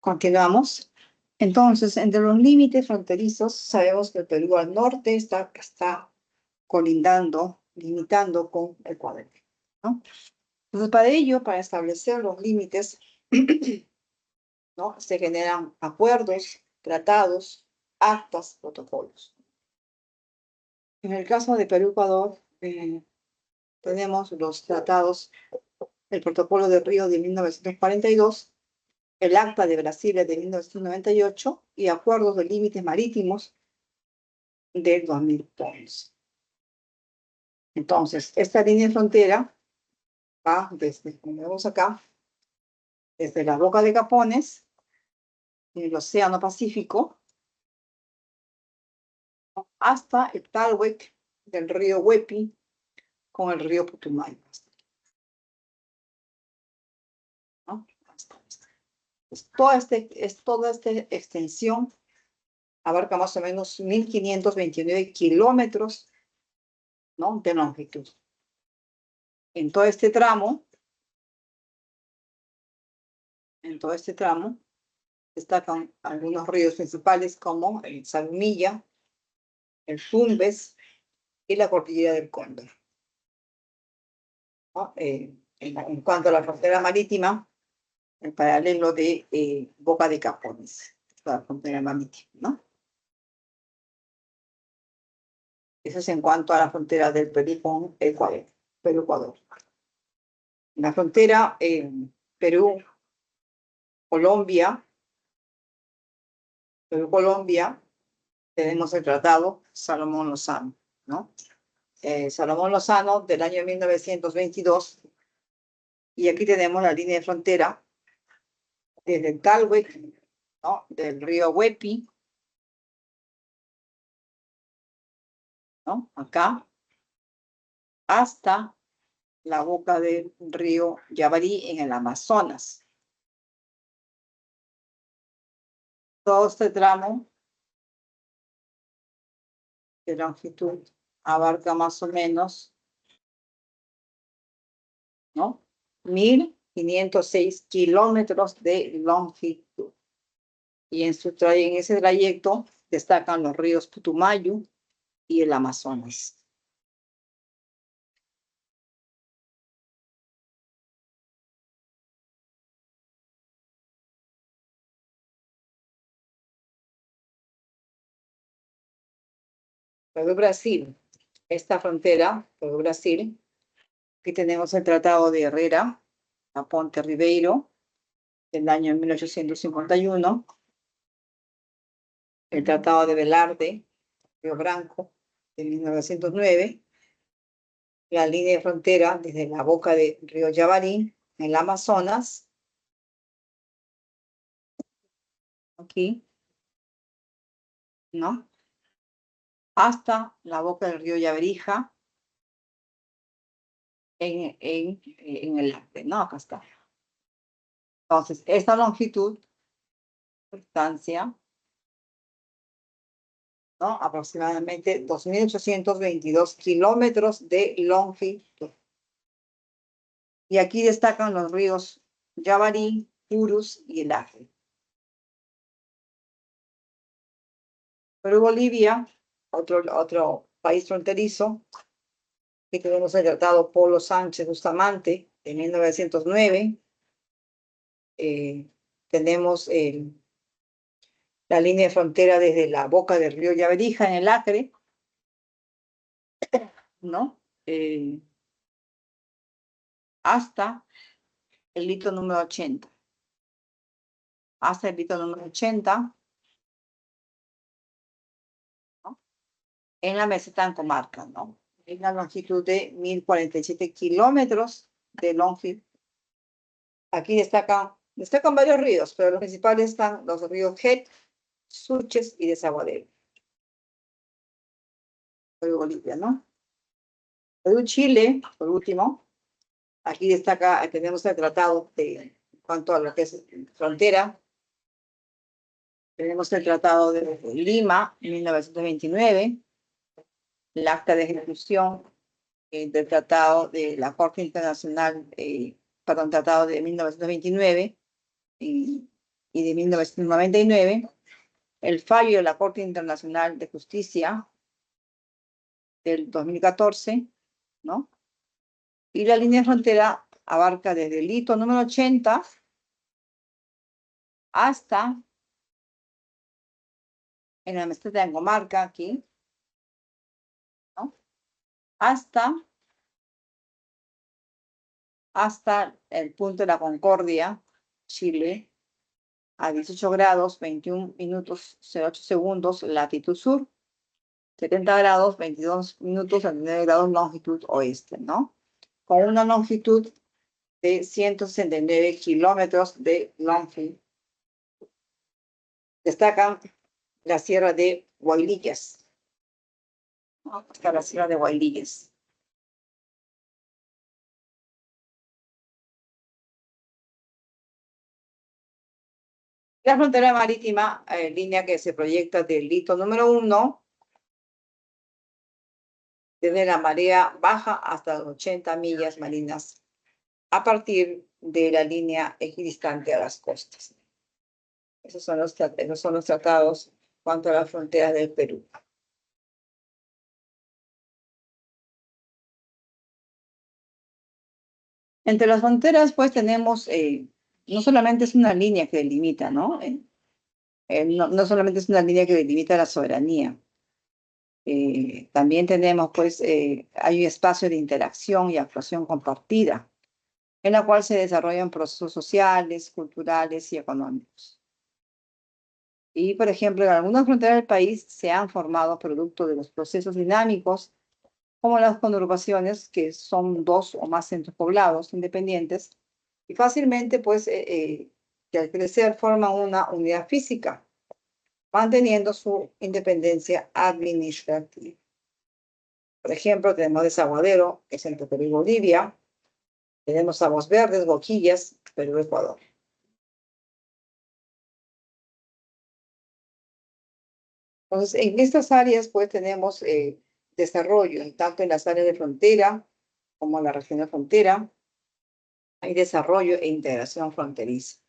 continuamos. Entonces, entre los límites fronterizos, sabemos que el Perú al norte está colindando, limitando con Ecuador, ¿no? Entonces, para ello, para establecer los límites, ¿no? Se generan acuerdos, tratados, actas, protocolos. En el caso de Perú-Ecuador, tenemos los tratados, el Protocolo de Río de 1942, el Acta de Brasilia de 1998 y acuerdos de límites marítimos de 2011. Entonces, esta línea de frontera va desde, como vemos acá, desde la Boca de Capones, en el Océano Pacífico, hasta el Talhuec del río Huepi con el río Putumayo, ¿no? Toda esta extensión abarca más o menos 1.529 kilómetros, ¿no? De longitud. En todo este tramo, destacan algunos ríos principales como el Salmilla, el Tumbes y la Cordillera del Cóndor, ¿no? En cuanto a la frontera marítima, el paralelo de Boca de Capones, la frontera marítima, ¿no? Eso es en cuanto a la frontera del Perú con Ecuador, Perú-Ecuador. La frontera Perú-Colombia, tenemos el Tratado Salomón-Lozano, ¿no? Salomón-Lozano del año 1922, y aquí tenemos la línea de frontera desde el Talhuec, ¿no? Del río Huepi, ¿no? Acá, hasta la boca del río Yavarí en el Amazonas. Todo este tramo de longitud abarca más o menos, ¿no? 1.506 kilómetros de longitud. Y en ese trayecto destacan los ríos Putumayo y el Amazonas. Perú-Brasil, esta frontera, Perú-Brasil, aquí tenemos el Tratado de Herrera, a Ponte Ribeiro, del año 1851, el Tratado de Velarde, Río Branco, de 1909, la línea de frontera desde la boca del río Yavarí, en el Amazonas, aquí, ¿no? Hasta la boca del río Yavarija, en el arte, ¿no? Acá está. Entonces, esta longitud, distancia, ¿no? Aproximadamente 2.822 kilómetros de longitud. Y aquí destacan los ríos Yavarí, Purus y el Acre. Perú-Bolivia, otro país fronterizo, que tenemos el Tratado Polo Sánchez Bustamante de 1909. Tenemos la línea de frontera desde la boca del río Yavarija en el Acre, ¿no? Hasta el hito número 80. Hasta el hito número 80, ¿no? En la meseta en comarca, ¿no? En una longitud de 1.047 kilómetros de longitud. Aquí destacan varios ríos, pero los principales están los ríos Het, Suches y Desaguadero. Perú-Bolivia, ¿no? Perú-Chile, por último. Aquí tenemos el tratado en cuanto a lo que es frontera. Tenemos el Tratado de Lima, en 1929, el acta de ejecución del Tratado de la Corte Internacional, Tratado de 1929, y de 1999, el fallo de la Corte Internacional de Justicia del 2014, ¿no? Y la línea de frontera abarca desde el hito número 80 hasta, en la meseta de Comarca, aquí, ¿no? Hasta el punto de la Concordia, Chile, a 18 grados, 21 minutos, 08 segundos, latitud sur, 70 grados, 22 minutos, 39 grados, longitud oeste, ¿no? Con una longitud de 169 kilómetros de longitud. Destacan la sierra de Guaylillas, ¿no? Está la sierra de Guaylillas. La frontera marítima, línea que se proyecta del hito número 1, desde la marea baja hasta las 80 millas marinas, a partir de la línea equidistante a las costas. Esos son los tratados cuanto a las fronteras del Perú. Entre las fronteras, pues, tenemos, no solamente es una línea que delimita, ¿no? No solamente es una línea que delimita la soberanía. También tenemos, pues, hay un espacio de interacción y actuación compartida, en la cual se desarrollan procesos sociales, culturales y económicos. Y, por ejemplo, en algunas fronteras del país se han formado producto de los procesos dinámicos, como las conurbaciones, que son 2 o más centros poblados independientes, y fácilmente, pues, que al crecer forman una unidad física, manteniendo su independencia administrativa. Por ejemplo, tenemos Desaguadero, que es entre Perú y Bolivia. Tenemos Aguas Verdes, Boquillas, Perú, Ecuador. Entonces, en estas áreas, pues, tenemos desarrollo, tanto en las áreas de frontera como en la región de frontera. Hay desarrollo e integración fronteriza.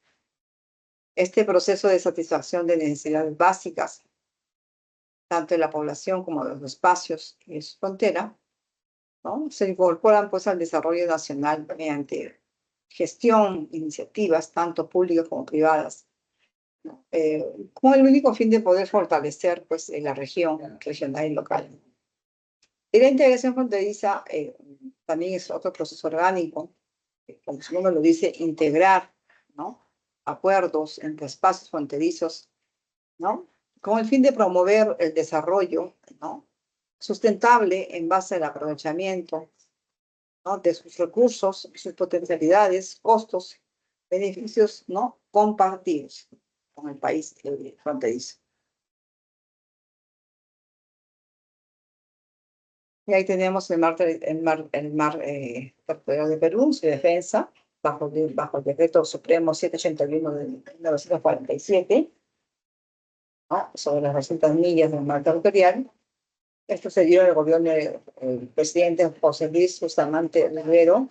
Este proceso de satisfacción de necesidades básicas, tanto en la población como en los espacios y su frontera, ¿no? Se incorporan, pues, al desarrollo nacional mediante gestión, iniciativas, tanto públicas como privadas, ¿no? Con el único fin de poder fortalecer, pues, la región regional y local. Y la integración fronteriza también es otro proceso orgánico, como su nombre lo dice, integrar, ¿no? Acuerdos entre espacios fronterizos, ¿no? Con el fin de promover el desarrollo, ¿no? Sustentable en base al aprovechamiento, ¿no? De sus recursos, sus potencialidades, costos, beneficios, ¿no? Compartidos con el país fronterizo. Y ahí tenemos el mar territorial de Perú, su defensa, bajo el decreto supremo 781 de 1947, ¿no? Sobre las 200 millas del mar territorial. Esto se dio en el gobierno del presidente José Luis Bustamante Rivero.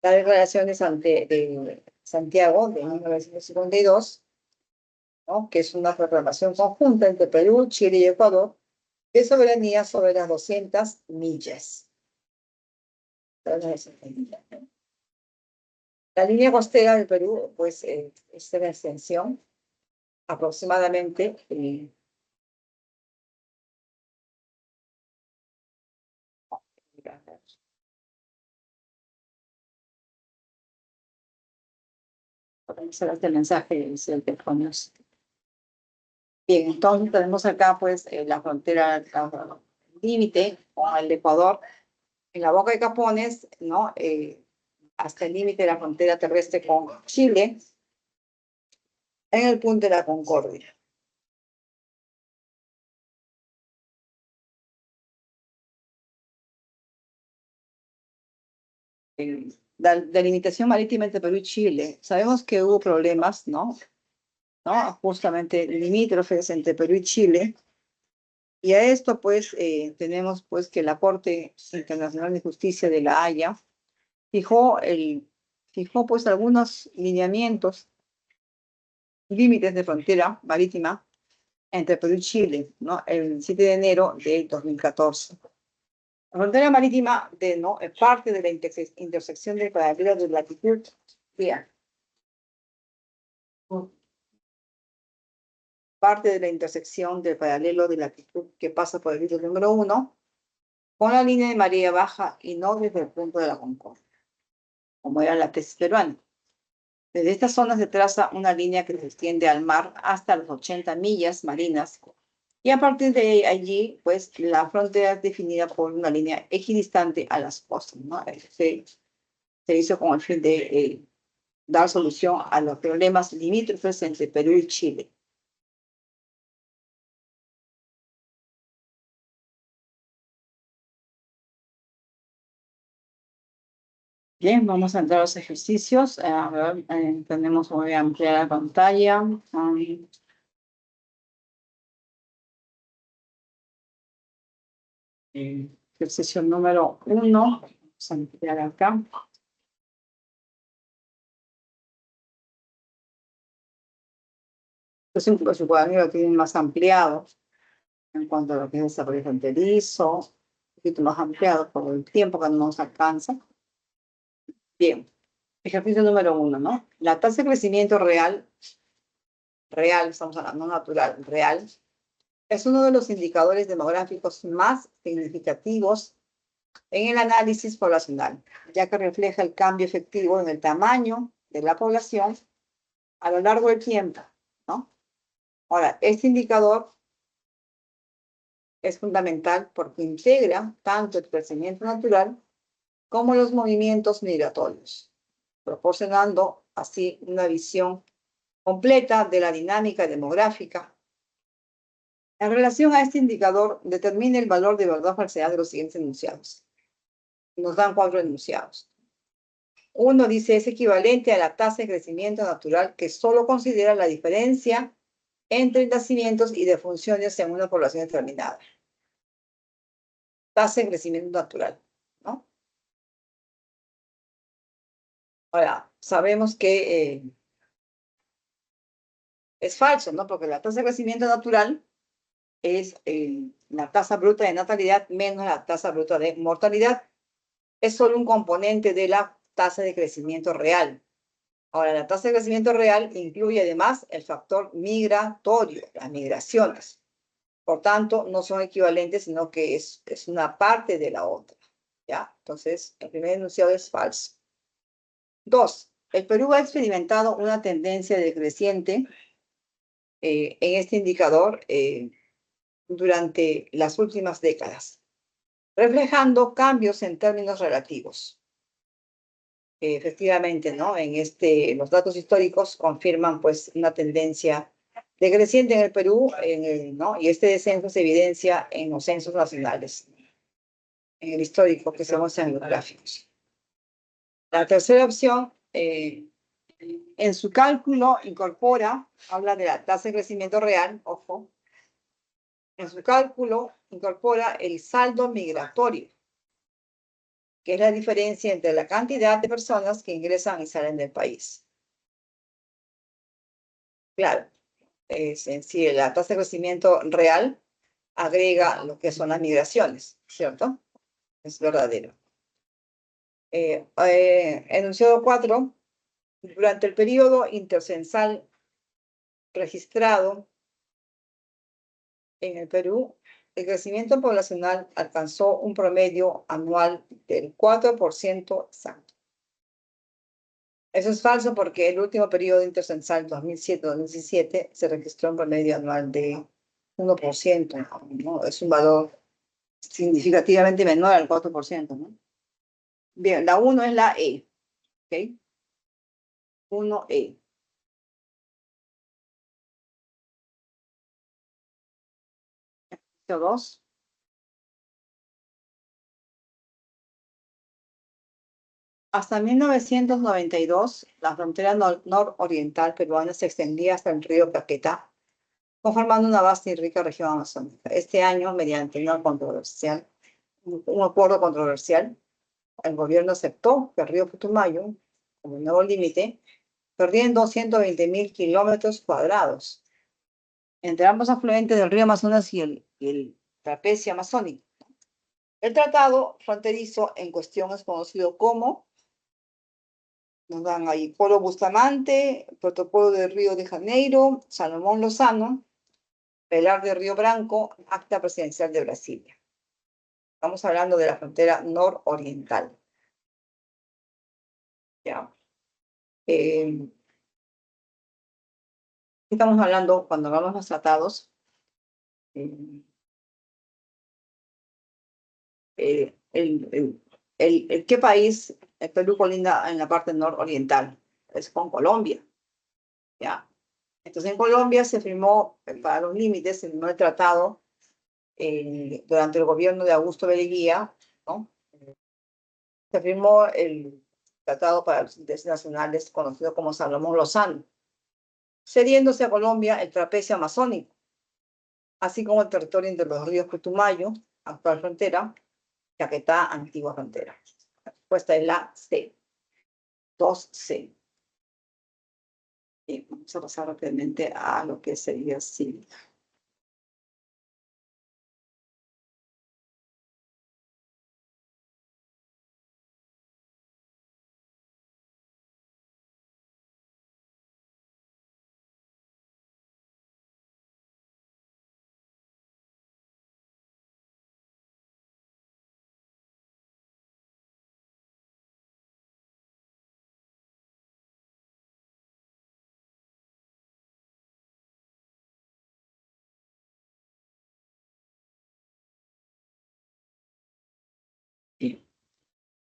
La declaración de Santiago de 1952, ¿no? Que es una proclamación conjunta entre Perú, Chile y Ecuador de soberanía sobre las 200 millas. La línea costera del Perú, pues, es de extensión aproximadamente este mensaje es el teléfono. Bien, entonces tenemos acá, pues, la frontera, el límite con el Ecuador, en la Boca de Capones, ¿no? Hasta el límite de la frontera terrestre con Chile, en el punto de la Concordia. La delimitación marítima entre Perú y Chile. Sabemos que hubo problemas, ¿no? Justamente limítrofes entre Perú y Chile. Y a esto, pues, tenemos, pues, que la Corte Internacional de Justicia de La Haya fijó, pues, algunos lineamientos límites de frontera marítima entre Perú y Chile, ¿no? El 7 de enero de 2014. La frontera marítima ¿no? Es parte de la intersección del paralelo de latitud. Bien. Parte de la intersección del paralelo de latitud que pasa por el hilo número 1 con la línea de marea baja y no desde el punto de la Concordia, como era la tesis peruana. Desde esta zona se traza una línea que se extiende al mar hasta las 80 millas marinas y a partir de allí, pues, la frontera es definida por una línea equidistante a las costas, ¿no? Se hizo con el fin de dar solución a los problemas limítrofes entre Perú y Chile. Bien, vamos a entrar a los ejercicios. A ver, voy a ampliar la pantalla. Ejercicio número 1. Vamos a ampliar acá. Entonces, su cuaderno lo tienen más ampliado en cuanto a lo que es desarrollo fronterizo, un poquito más ampliado por el tiempo que no nos alcanza. Bien, ejercicio número 1, ¿no? La tasa de crecimiento real, estamos hablando natural, real, es uno de los indicadores demográficos más significativos en el análisis poblacional, ya que refleja el cambio efectivo en el tamaño de la población a lo largo del tiempo, ¿no? Ahora, este indicador es fundamental porque integra tanto el crecimiento natural como los movimientos migratorios, proporcionando así una visión completa de la dinámica demográfica. En relación a este indicador, determina el valor de verdad o falsedad de los siguientes enunciados. Nos dan 4 enunciados. Uno dice es equivalente a la tasa de crecimiento natural que solo considera la diferencia entre nacimientos y defunciones en una población determinada. Tasa de crecimiento natural, ¿no? Ahora, sabemos que es falso, ¿no? Porque la tasa de crecimiento natural es la tasa bruta de natalidad menos la tasa bruta de mortalidad. Es solo un componente de la tasa de crecimiento real. Ahora, la tasa de crecimiento real incluye además el factor migratorio, las migraciones. Por tanto, no son equivalentes, sino que es una parte de la otra. ¿Ya? Entonces, el primer enunciado es falso. 2. El Perú ha experimentado una tendencia decreciente en este indicador durante las últimas décadas, reflejando cambios en términos relativos. Efectivamente, ¿no? Los datos históricos confirman pues una tendencia decreciente en el Perú, ¿no? Y este descenso se evidencia en los censos nacionales, en el histórico que se muestra en los gráficos. La tercera opción, en su cálculo habla de la tasa de crecimiento real, ojo, en su cálculo incorpora el saldo migratorio, que es la diferencia entre la cantidad de personas que ingresan y salen del país. Claro, en sí, la tasa de crecimiento real agrega lo que son las migraciones, ¿cierto? Es verdadero. Enunciado 4. Durante el periodo intercensal registrado en el Perú, el crecimiento poblacional alcanzó un promedio anual del 4% exacto. Eso es falso porque el último periodo intercensal 2007-2017 se registró un promedio anual de 1%, ¿no? Es un valor significativamente menor al 4%, ¿no? Bien, la 1 es la E, ¿ok? 1E. CO2. Hasta 1992, la frontera nororiental peruana se extendía hasta el río Caquetá, conformando una vasta y rica región amazónica. Este año, mediante un acuerdo controversial, el gobierno aceptó que el río Putumayo, como nuevo límite, perdiendo 120.000 kilómetros cuadrados entre ambos afluentes del río Amazonas y el trapecio amazónico. El tratado fronterizo en cuestión es conocido como, nos dan ahí, Polo Bustamante, Protocolo de Río de Janeiro, Salomón Lozano, Pelar de Río Branco, Acta Presidencial de Brasilia. Estamos hablando de la frontera nororiental. ¿Ya? Estamos hablando, cuando hablamos de los tratados, ¿qué país? El Perú colinda en la parte nororiental, es con Colombia, ¿ya? Entonces en Colombia se firmó, para los límites, se firmó el tratado durante el gobierno de Augusto Belegía, ¿no? Se firmó el Tratado para los Intereses Nacionales, conocido como Salomón Lozano, cediéndose a Colombia el trapecio amazónico, así como el territorio entre los ríos Putumayo, actual frontera, Caquetá, antigua frontera. La respuesta es la C. 2C. Y vamos a pasar rápidamente a lo que sería civil.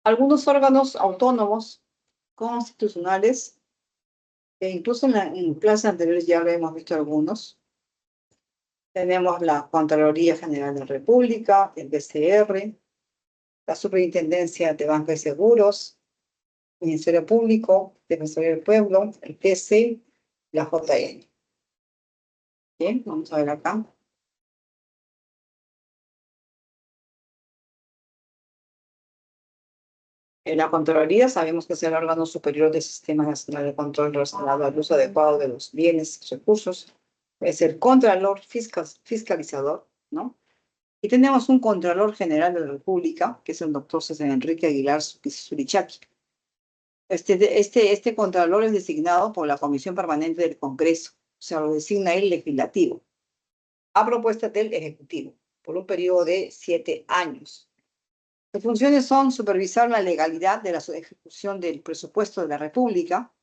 Algunos órganos autónomos constitucionales, e incluso en clases anteriores ya hemos visto algunos. Tenemos la Contraloría General de la República, el BCR, la Superintendencia de Banca y Seguros, Ministerio Público, Defensoría del Pueblo, el TC, la JN. Bien, vamos a ver acá. En la Contraloría sabemos que es el órgano superior del Sistema Nacional de Control relacionado al uso adecuado de los bienes y recursos. Es el Contralor Fiscalizador, ¿no? Y tenemos un Contralor General de la República, que es el doctor César Enrique Aguilar Surichaki. Este Contralor es designado por la Comisión Permanente del Congreso, o sea, lo designa el Legislativo, a propuesta del Ejecutivo, por un periodo de 7 años. Sus funciones son supervisar la legalidad de la ejecución del presupuesto de la República,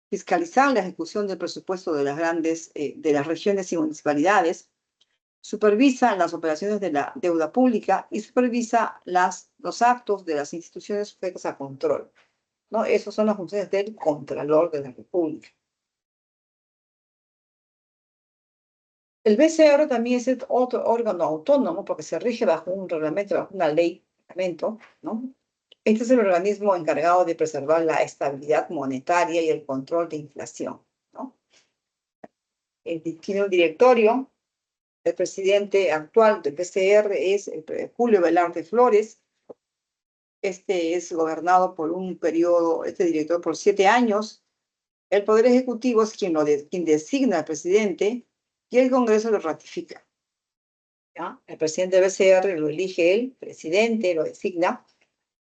fiscalizar la ejecución del presupuesto de las regiones y municipalidades, supervisa las operaciones de la deuda pública y supervisa los actos de las instituciones sujetas a control, ¿no? Esas son las funciones del Contralor de la República. El BCR también es otro órgano autónomo porque se rige bajo un reglamento, bajo una ley, reglamento, ¿no? Este es el organismo encargado de preservar la estabilidad monetaria y el control de inflación, ¿no? Tiene un directorio. El presidente actual del BCR es Julio Velarde Flores. Este es gobernado por un periodo, este director por 7 años. El Poder Ejecutivo es quien designa al presidente y el Congreso lo ratifica, ¿ya? El presidente del BCR lo elige el presidente, lo designa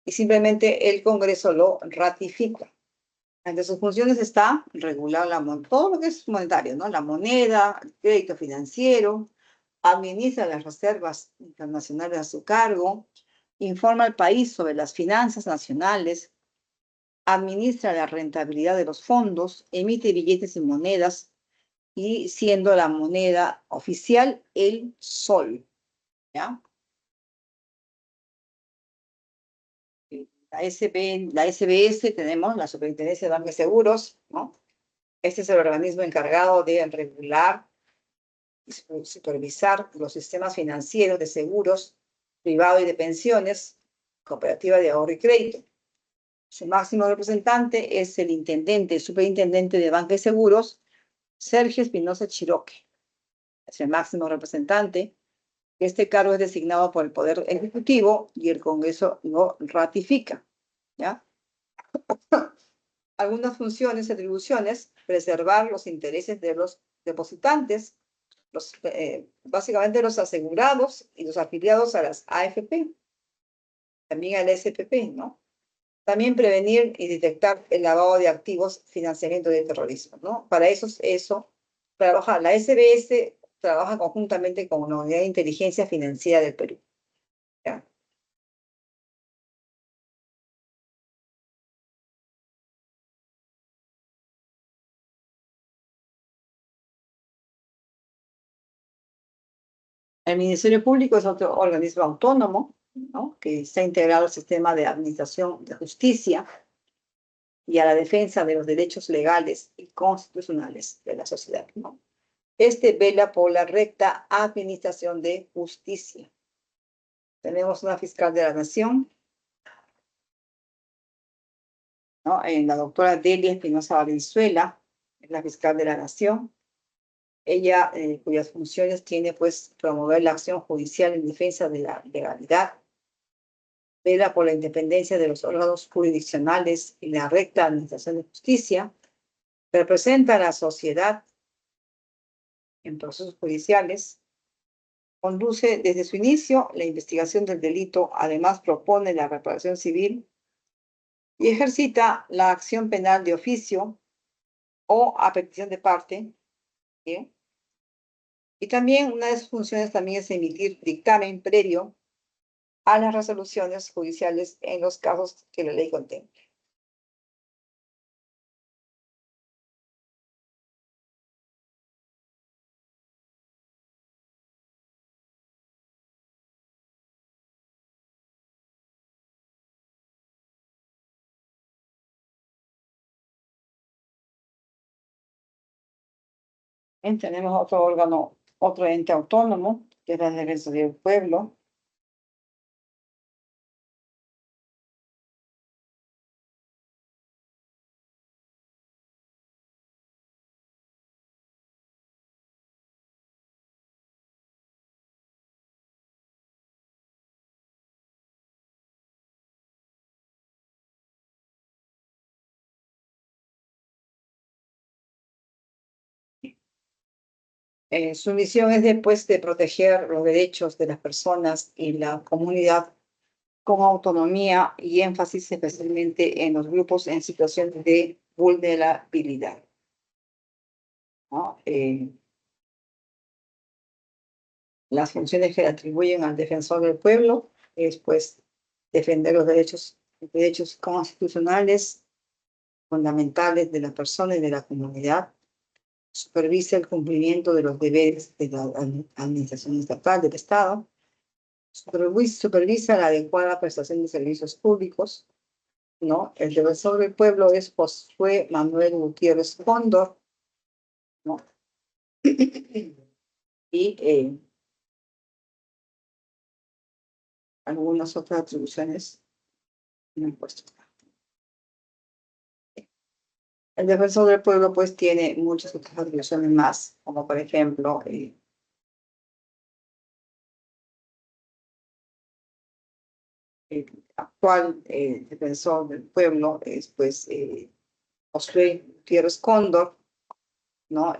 y simplemente el Congreso lo ratifica. Entre sus funciones está regular todo lo que es monetario, ¿no? La moneda, el crédito financiero, administra las reservas internacionales a su cargo, informa al país sobre las finanzas nacionales, administra la rentabilidad de los fondos, emite billetes y monedas, y siendo la moneda oficial el sol, ¿ya? La SBS tenemos la Superintendencia de Bancos y Seguros, ¿no? Este es el organismo encargado de regular y supervisar los sistemas financieros de seguros, privado y de pensiones, cooperativa de ahorro y crédito. Su máximo representante es el superintendente de Banca y Seguros, Sergio Espinosa Chiroque. Es el máximo representante. Este cargo es designado por el Poder Ejecutivo y el Congreso lo ratifica, ¿ya? algunas funciones y atribuciones, preservar los intereses de los depositantes, básicamente los asegurados y los afiliados a las AFP, también al SPP, ¿no? También prevenir y detectar el lavado de activos, financiamiento del terrorismo, ¿no? Para eso trabaja la SBS, trabaja conjuntamente con la Unidad de Inteligencia Financiera del Perú. ¿Ya? El Ministerio Público es otro organismo autónomo, ¿no? Que está integrado al sistema de administración de justicia y a la defensa de los derechos legales y constitucionales de la sociedad, ¿no? Este vela por la recta administración de justicia. Tenemos una fiscal de la Nación, ¿no? La doctora Delia Espinosa Valenzuela, es la fiscal de la Nación. Ella, cuyas funciones tiene, pues, promover la acción judicial en defensa de la legalidad, vela por la independencia de los órganos jurisdiccionales y la recta administración de justicia, representa a la sociedad en procesos judiciales, conduce desde su inicio la investigación del delito, además propone la reparación civil y ejercita la acción penal de oficio o a petición de parte, ¿bien? Y también una de sus funciones también es emitir dictamen previo a las resoluciones judiciales en los casos que la ley contemple. Tenemos otro órgano, otro ente autónomo, que es la Defensoría del Pueblo. Su misión es después de proteger los derechos de las personas y la comunidad con autonomía y énfasis especialmente en los grupos en situación de vulnerabilidad, ¿no? Las funciones que le atribuyen al defensor del pueblo es, pues, defender los derechos constitucionales fundamentales de la persona y de la comunidad, supervisa el cumplimiento de los deberes de la administración estatal del Estado, supervisa la adecuada prestación de servicios públicos, ¿no? El defensor del pueblo es Josué Manuel Gutiérrez Cóndor, ¿no? Y algunas otras atribuciones no puesto. El defensor del pueblo, pues, tiene muchas otras atribuciones más, como por ejemplo, el actual defensor del pueblo es, pues, Josué Gutiérrez Cóndor, ¿no?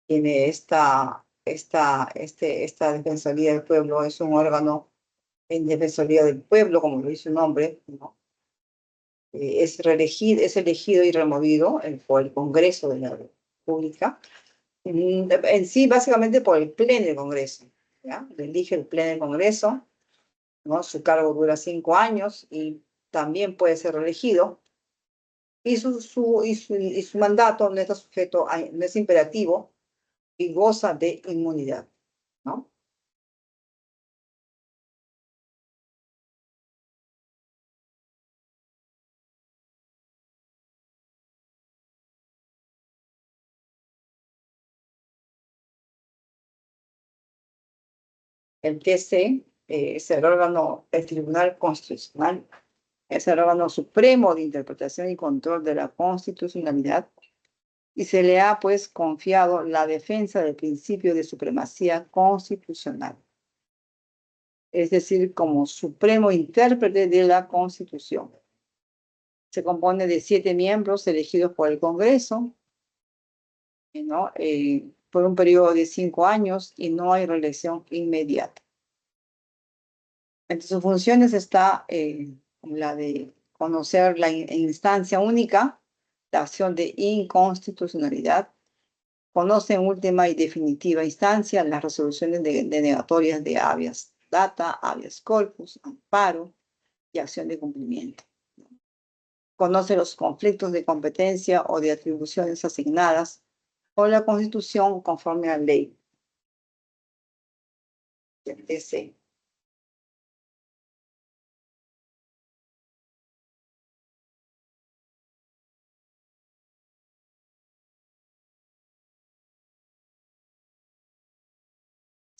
Tiene esta Defensoría del Pueblo, es un órgano en Defensoría del Pueblo, como lo dice su nombre, ¿no? Es elegido y removido por el Congreso de la República, en sí, básicamente por el Pleno del Congreso, ¿ya? Lo elige el Pleno del Congreso, ¿no? Su cargo dura 5 años y también puede ser reelegido. Y su mandato no está sujeto no es imperativo y goza de inmunidad, ¿no? El TC es el Tribunal Constitucional, es el órgano supremo de interpretación y control de la constitucionalidad y se le ha, pues, confiado la defensa del principio de supremacía constitucional, es decir, como supremo intérprete de la Constitución. Se compone de 7 miembros elegidos por el Congreso, ¿no? Por un periodo de 5 años y no hay reelección inmediata. Entre sus funciones está la de conocer la instancia única, la acción de inconstitucionalidad, conoce en última y definitiva instancia las resoluciones denegatorias de habeas data, habeas corpus, amparo y acción de cumplimiento. Conoce los conflictos de competencia o de atribuciones asignadas por la Constitución conforme a la ley. TC.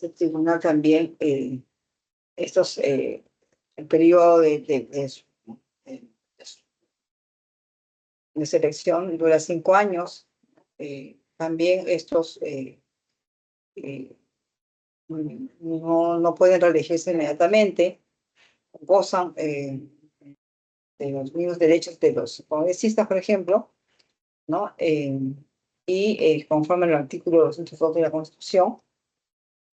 El tribunal también, el periodo de selección dura 5 años. También estos no pueden reelegirse inmediatamente, gozan de los mismos derechos de los congresistas, por ejemplo, ¿no? Conforme al artículo 202 de la Constitución,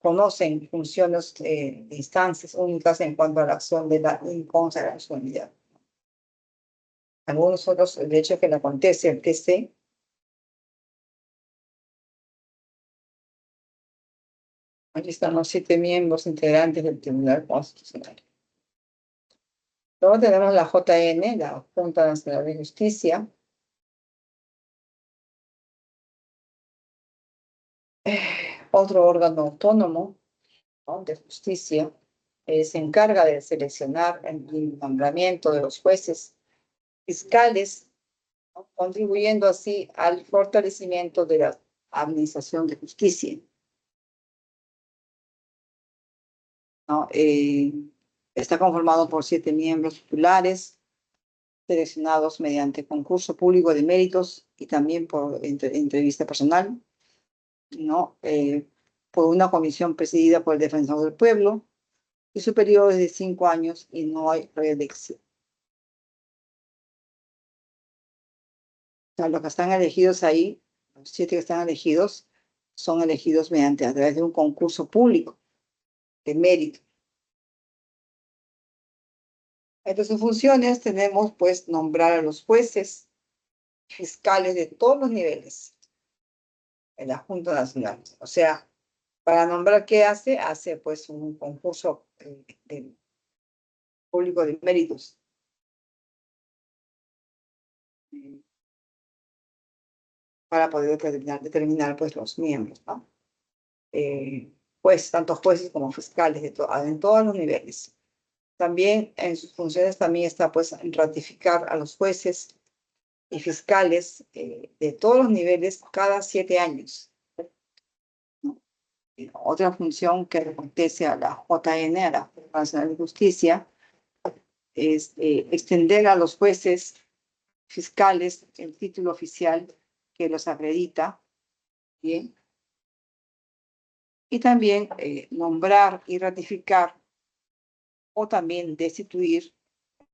conocen funciones de instancias únicas en cuanto a la acción de la inconstitucionalidad. Algunos otros derechos que le acontece al TC aquí están los 7 miembros integrantes del Tribunal Constitucional. Luego tenemos la JN, la Junta Nacional de Justicia. Otro órgano autónomo, ¿no?, de justicia, se encarga de seleccionar el nombramiento de los jueces fiscales, ¿no?, contribuyendo así al fortalecimiento de la administración de justicia, ¿no? Está conformado por 7 miembros titulares, seleccionados mediante concurso público de méritos y también por entrevista personal, ¿no? Por una comisión presidida por el Defensor del Pueblo, y su periodo es de 5 años y no hay reelección. O sea, los que están elegidos ahí, los 7 que están elegidos, son elegidos mediante a través de un concurso público de mérito. Entre sus funciones tenemos, pues, nombrar a los jueces fiscales de todos los niveles en la Junta Nacional. O sea, para nombrar qué hace, pues un concurso público de méritos. Para poder determinar pues los miembros, ¿no? Pues tanto jueces como fiscales en todos los niveles. También en sus funciones también está pues ratificar a los jueces y fiscales de todos los niveles cada 7 años, ¿no? Otra función que acontece a la JN, a la Junta Nacional de Justicia, es extender a los jueces fiscales el título oficial que los acredita, ¿bien? Y también nombrar y ratificar o también destituir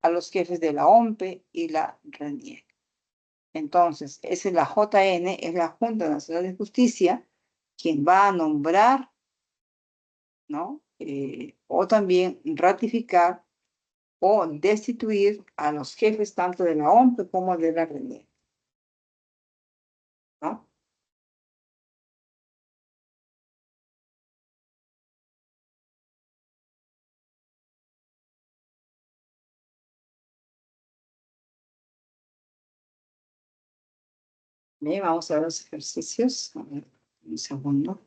a los jefes de la OMPE y la RENIEC. Entonces, esa es la JN, es la Junta Nacional de Justicia, quien va a nombrar, ¿no? O también ratificar o destituir a los jefes tanto de la OMPE como de la RENIEC, ¿no? Bien, vamos a ver los ejercicios. A ver, un segundo.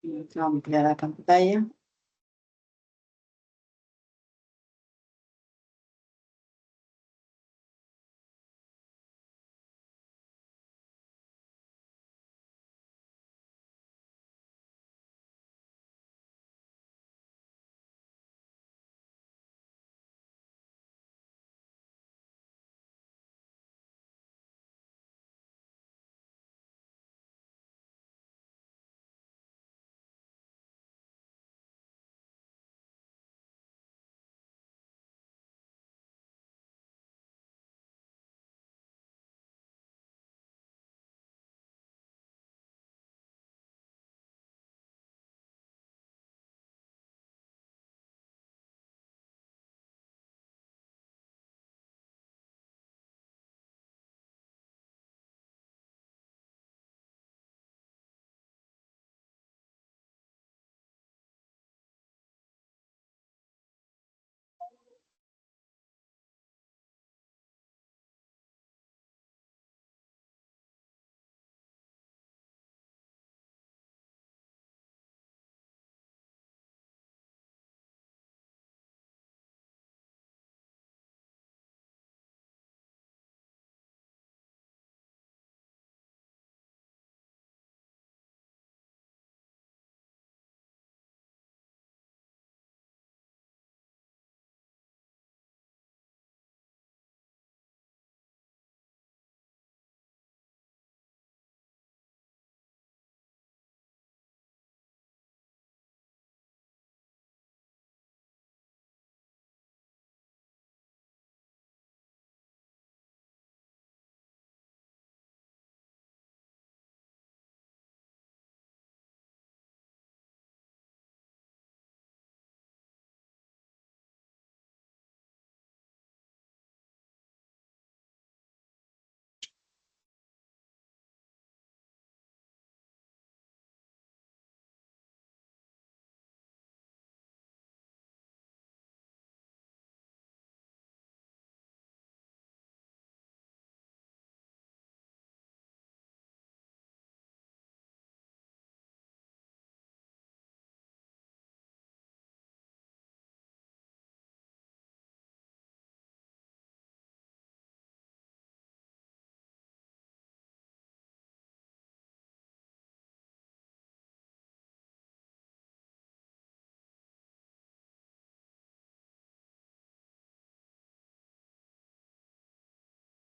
Vamos a ampliar la pantalla.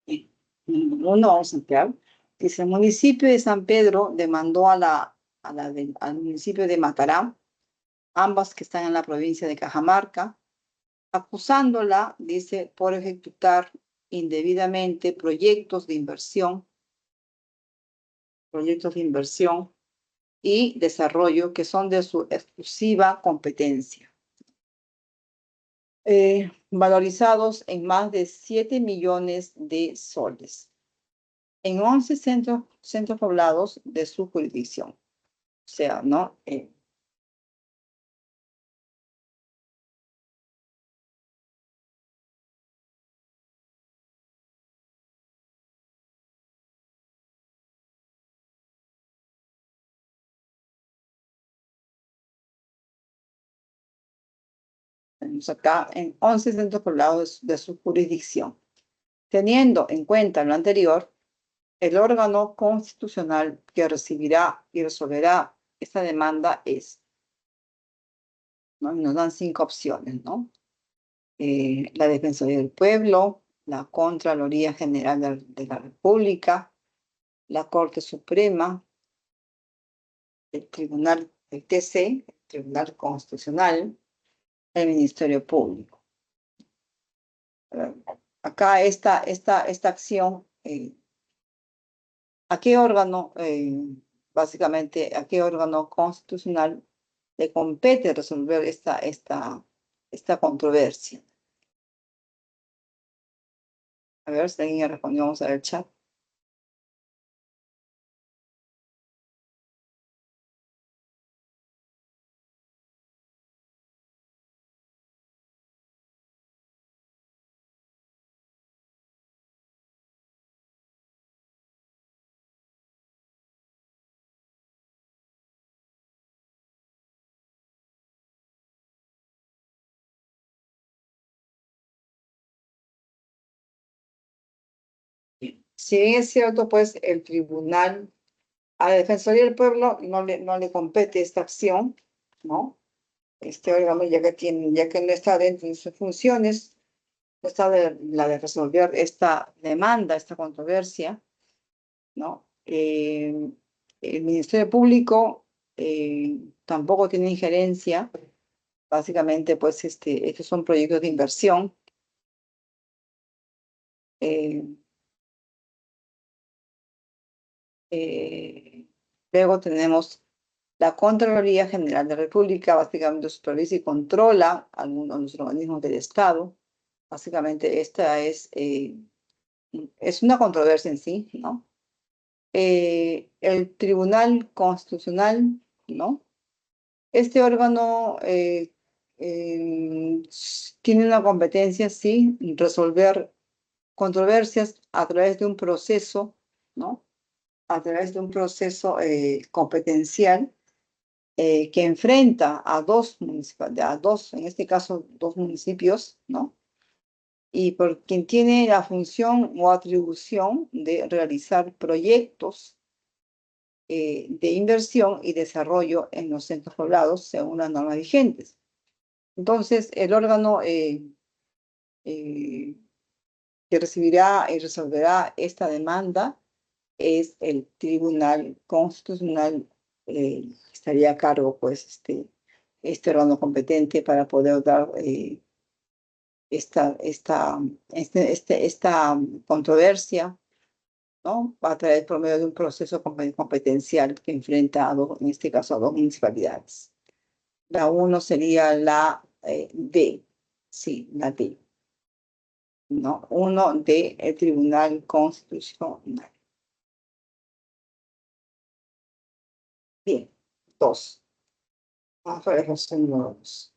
Bien. Uno, vamos a ampliar. Dice, el municipio de San Pedro demandó al municipio de Macará, ambas que están en la provincia de Cajamarca, acusándola, dice, por ejecutar indebidamente proyectos de inversión y desarrollo que son de su exclusiva competencia, valorizados en más de 7 millones de soles, en 11 centros poblados de su jurisdicción. O sea, ¿no? Tenemos acá en 11 centros poblados de su jurisdicción. Teniendo en cuenta lo anterior, el órgano constitucional que recibirá y resolverá esta demanda es, ¿no? Y nos dan 5 opciones, ¿no? La Defensoría del Pueblo, la Contraloría General de la República, la Corte Suprema, el Tribunal, el TC, el Tribunal Constitucional, el Ministerio Público. Acá esta acción, ¿a qué órgano, básicamente, a qué órgano constitucional le compete resolver esta controversia? A ver si alguien respondió, vamos a ver el chat. Si bien es cierto, pues el tribunal, a la Defensoría del Pueblo no le compete esta acción, ¿no? Este órgano, ya que no está dentro de sus funciones, no está la de resolver esta demanda, esta controversia, ¿no? El Ministerio Público tampoco tiene injerencia. Básicamente, pues, estos son proyectos de inversión. Eh, eh, Luego tenemos la Contraloría General de la República, básicamente supervisa y controla algunos de los organismos del Estado. Básicamente, esta es una controversia en sí, ¿no? El Tribunal Constitucional, ¿no? Este órgano tiene una competencia, sí, en resolver controversias a través de un proceso, ¿no? A través de un proceso competencial que enfrenta a en este caso, dos municipios, ¿no? Y por quien tiene la función o atribución de realizar proyectos de inversión y desarrollo en los centros poblados según las normas vigentes. Entonces, el órgano eh, que recibirá y resolverá esta demanda es el Tribunal Constitucional, estaría a cargo, pues, este órgano competente para poder dar esta, esta, esta controversia, ¿no? A través por medio de un proceso competencial que enfrenta en este caso, a dos municipalidades. La uno sería la D, sí, la D, ¿no? Uno de el Tribunal Constitucional. Bien, dos. Vamos a ver los números.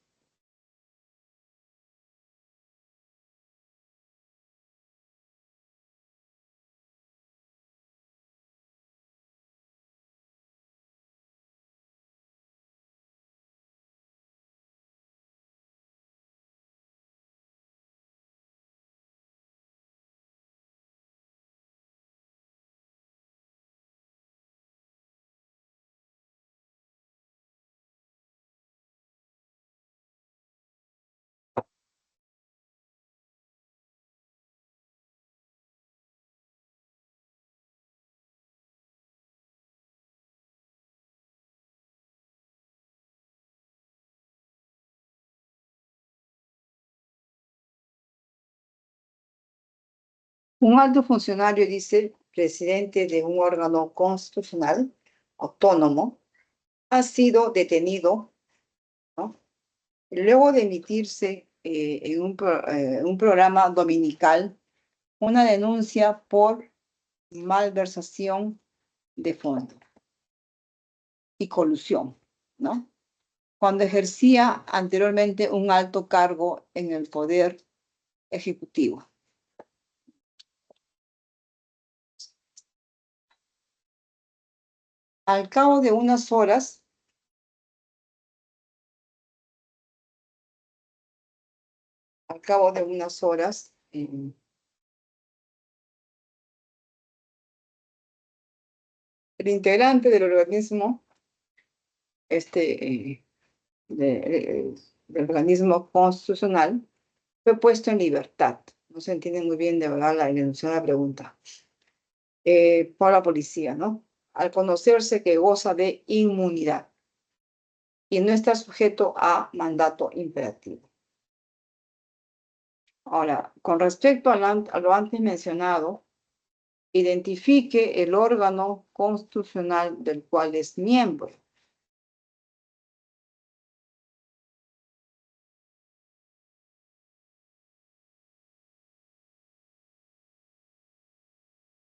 Un alto funcionario, dice, presidente de un órgano constitucional autónomo, ha sido detenido, ¿no? Luego de emitirse en un programa dominical una denuncia por malversación de fondos y colusión, ¿no? Cuando ejercía anteriormente un alto cargo en el Poder Ejecutivo. Al cabo de unas horas, el integrante del organismo, del organismo constitucional, fue puesto en libertad. No se entiende muy bien de verdad la enunciación de la pregunta. Por la policía, ¿no? Al conocerse que goza de inmunidad y no está sujeto a mandato imperativo. Ahora, con respecto a lo antes mencionado, identifique el órgano constitucional del cual es miembro.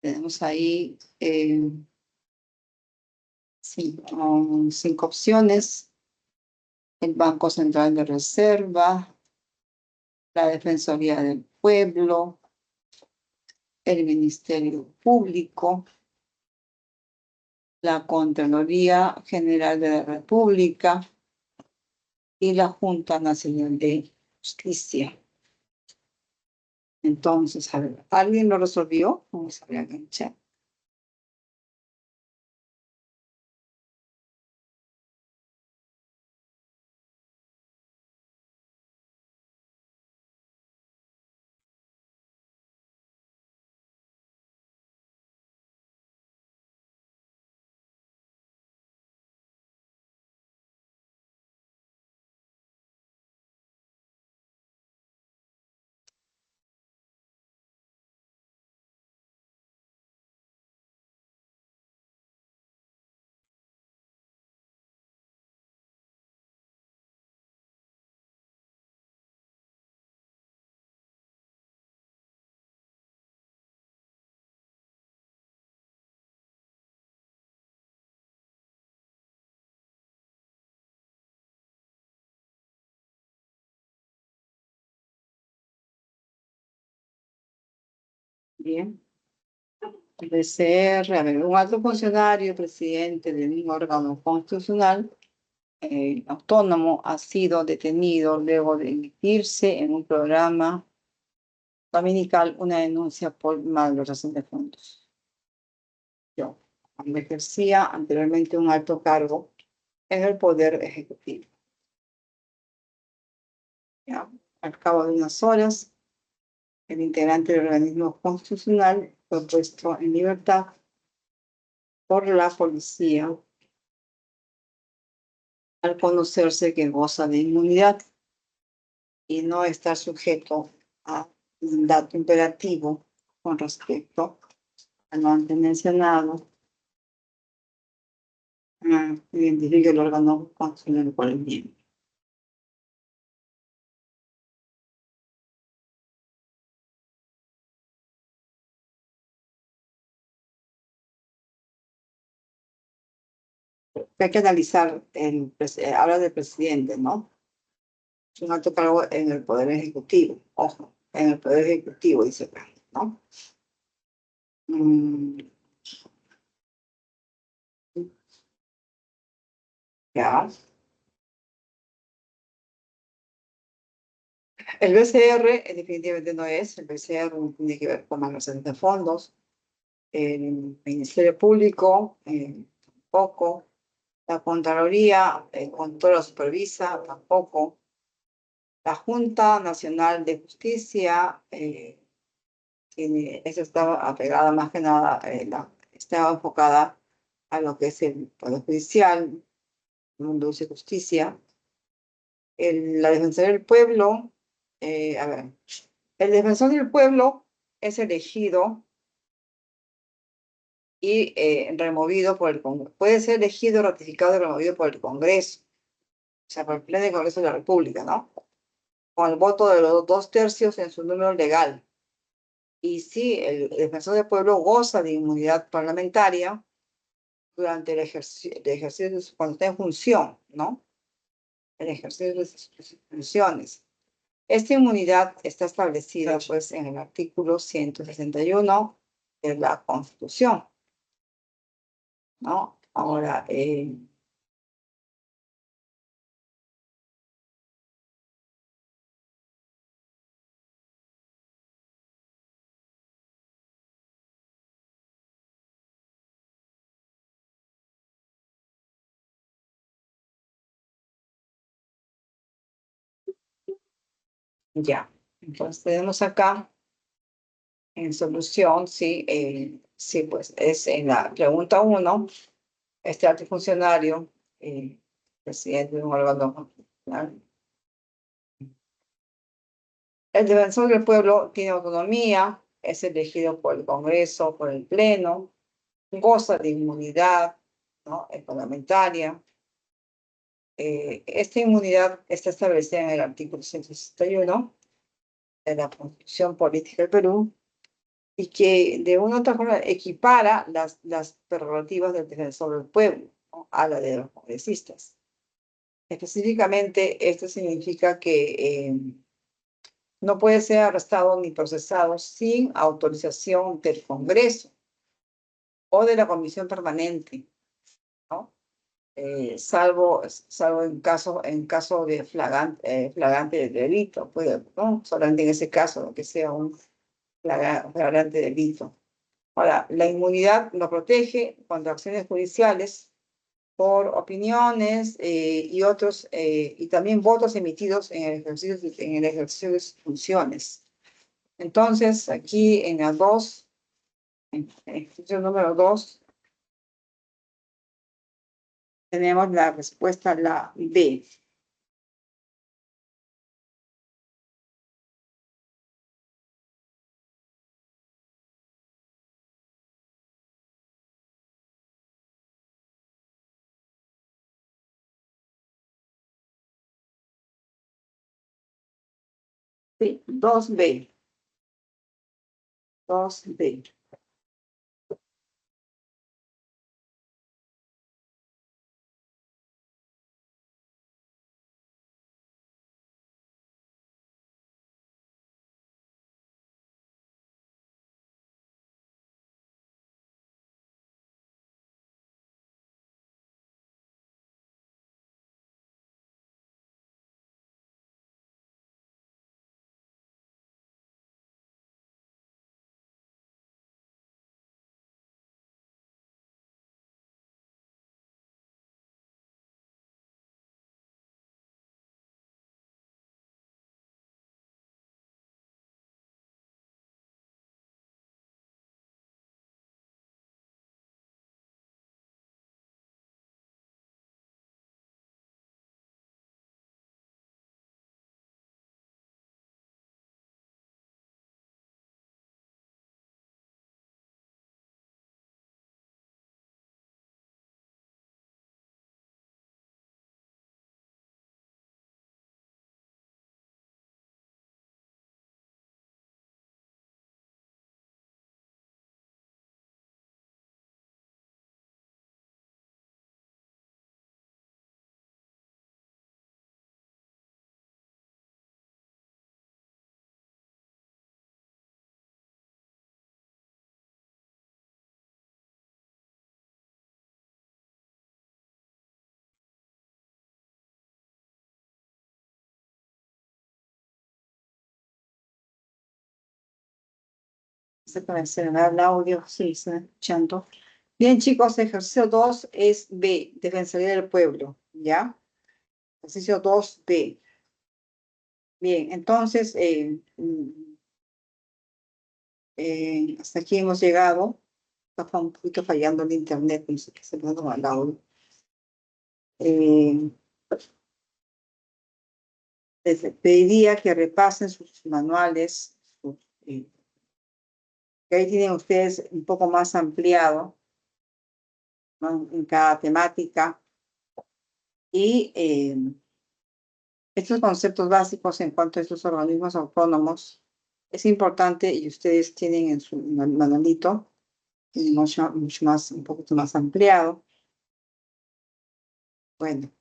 Tenemos ahí cinco opciones: el Banco Central de Reserva, la Defensoría del Pueblo, el Ministerio Público, la Contraloría General de la República y la Junta Nacional de Justicia. Entonces, a ver, ¿alguien lo resolvió? Vamos a ver acá en el chat. Bien. BCR, a ver, un alto funcionario, presidente de un órgano constitucional autónomo, ha sido detenido luego de emitirse en un programa dominical una denuncia por malversación de fondos. Yo, cuando ejercía anteriormente un alto cargo en el Poder Ejecutivo. Ya, al cabo de unas horas, el integrante del organismo constitucional fue puesto en libertad por la policía al conocerse que goza de inmunidad y no está sujeto a un dato imperativo con respecto al no antes mencionado, identifica el órgano constitucional por el miembro. Hay que analizar, habla del presidente, ¿no? Es un alto cargo en el Poder Ejecutivo, ojo, en el Poder Ejecutivo, dice acá, ¿no? Mm, ya. El BCR definitivamente no es, el BCR no tiene que ver con malversación de fondos, el Ministerio Público tampoco, la Contraloría controla, supervisa tampoco, la Junta Nacional de Justicia esa estaba apegada más que nada, estaba enfocada a lo que es el Poder Judicial, el mundo de justicia. La Defensoría del Pueblo, a ver, el Defensor del Pueblo es elegido y removido por el Congreso. Puede ser elegido, ratificado y removido por el Congreso, o sea, por el Pleno del Congreso de la República, ¿no? Con el voto de los 2/3 en su número legal. Y sí, el Defensor del Pueblo goza de inmunidad parlamentaria durante el ejercicio de cuando está en función, ¿no? El ejercicio de sus funciones. Esta inmunidad está establecida, pues, en el artículo 161 de la Constitución, ¿no? Ahora, ya. Entonces, tenemos acá en solución, sí, sí, pues, es en la pregunta 1, este alto funcionario, presidente de un órgano constitucional. El defensor del pueblo tiene autonomía, es elegido por el Congreso, por el Pleno, goza de inmunidad, ¿no? Parlamentaria. Esta inmunidad está establecida en el artículo 161 de la Constitución Política del Perú y que de una u otra forma equipara las prerrogativas del defensor del pueblo, ¿no? A la de los congresistas. Específicamente, esto significa que no puede ser arrestado ni procesado sin autorización del Congreso o de la Comisión Permanente, ¿no? Salvo en caso de flagrante delito, puede, ¿no? Solamente en ese caso, que sea un flagrante delito. Ahora, la inmunidad lo protege contra acciones judiciales por opiniones y otros, y también votos emitidos en el ejercicio de sus funciones. Entonces, aquí en la 2, en el ejercicio número 2, tenemos la respuesta, la B. Sí, 2B. 2B. Se puede cerrar el audio, sí, se está escuchando. Bien, chicos, ejercicio 2 es B, Defensoría del Pueblo, ¿ya? Ejercicio 2B. Bien, entonces, hasta aquí hemos llegado. Está un poquito fallando el internet, no sé qué se me ha dado al audio. Eh, Les pediría que repasen sus manuales, eh, que ahí tienen ustedes un poco más ampliado, ¿no? En cada temática. Y estos conceptos básicos en cuanto a estos organismos autónomos es importante y ustedes tienen en su manualito mucho más, un poquito más ampliado. Bueno,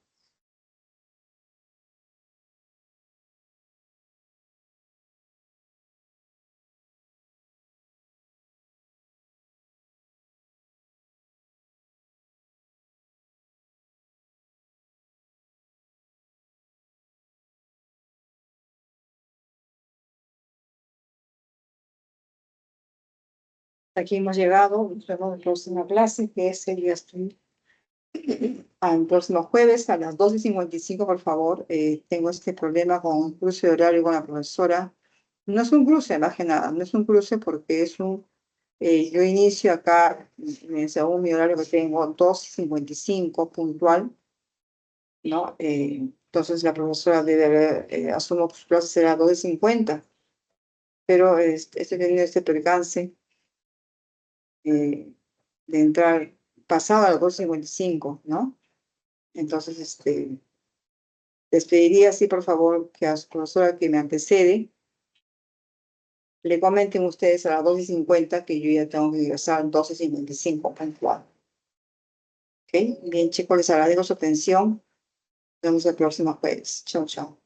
aquí hemos llegado. Nos vemos en la próxima clase, que sería el próximo jueves a las 12:55, por favor. Tengo este problema con un cruce de horario con la profesora. No es un cruce, más que nada, no es un cruce porque yo inicio acá, según mi horario que tengo, 2:55 puntual, ¿no? Entonces la profesora debe haber, asumo que su clase será 12:50, pero estoy teniendo este percance eh, de entrar pasado a las 2:55, ¿no? Entonces, les pediría, sí, por favor, que a su profesora que me antecede, le comenten ustedes a las 12:50 que yo ya tengo que ingresar 12:55 puntual. ¿Ok? Bien, chicos, les agradezco su atención. Nos vemos el próximo jueves. Chao, chao.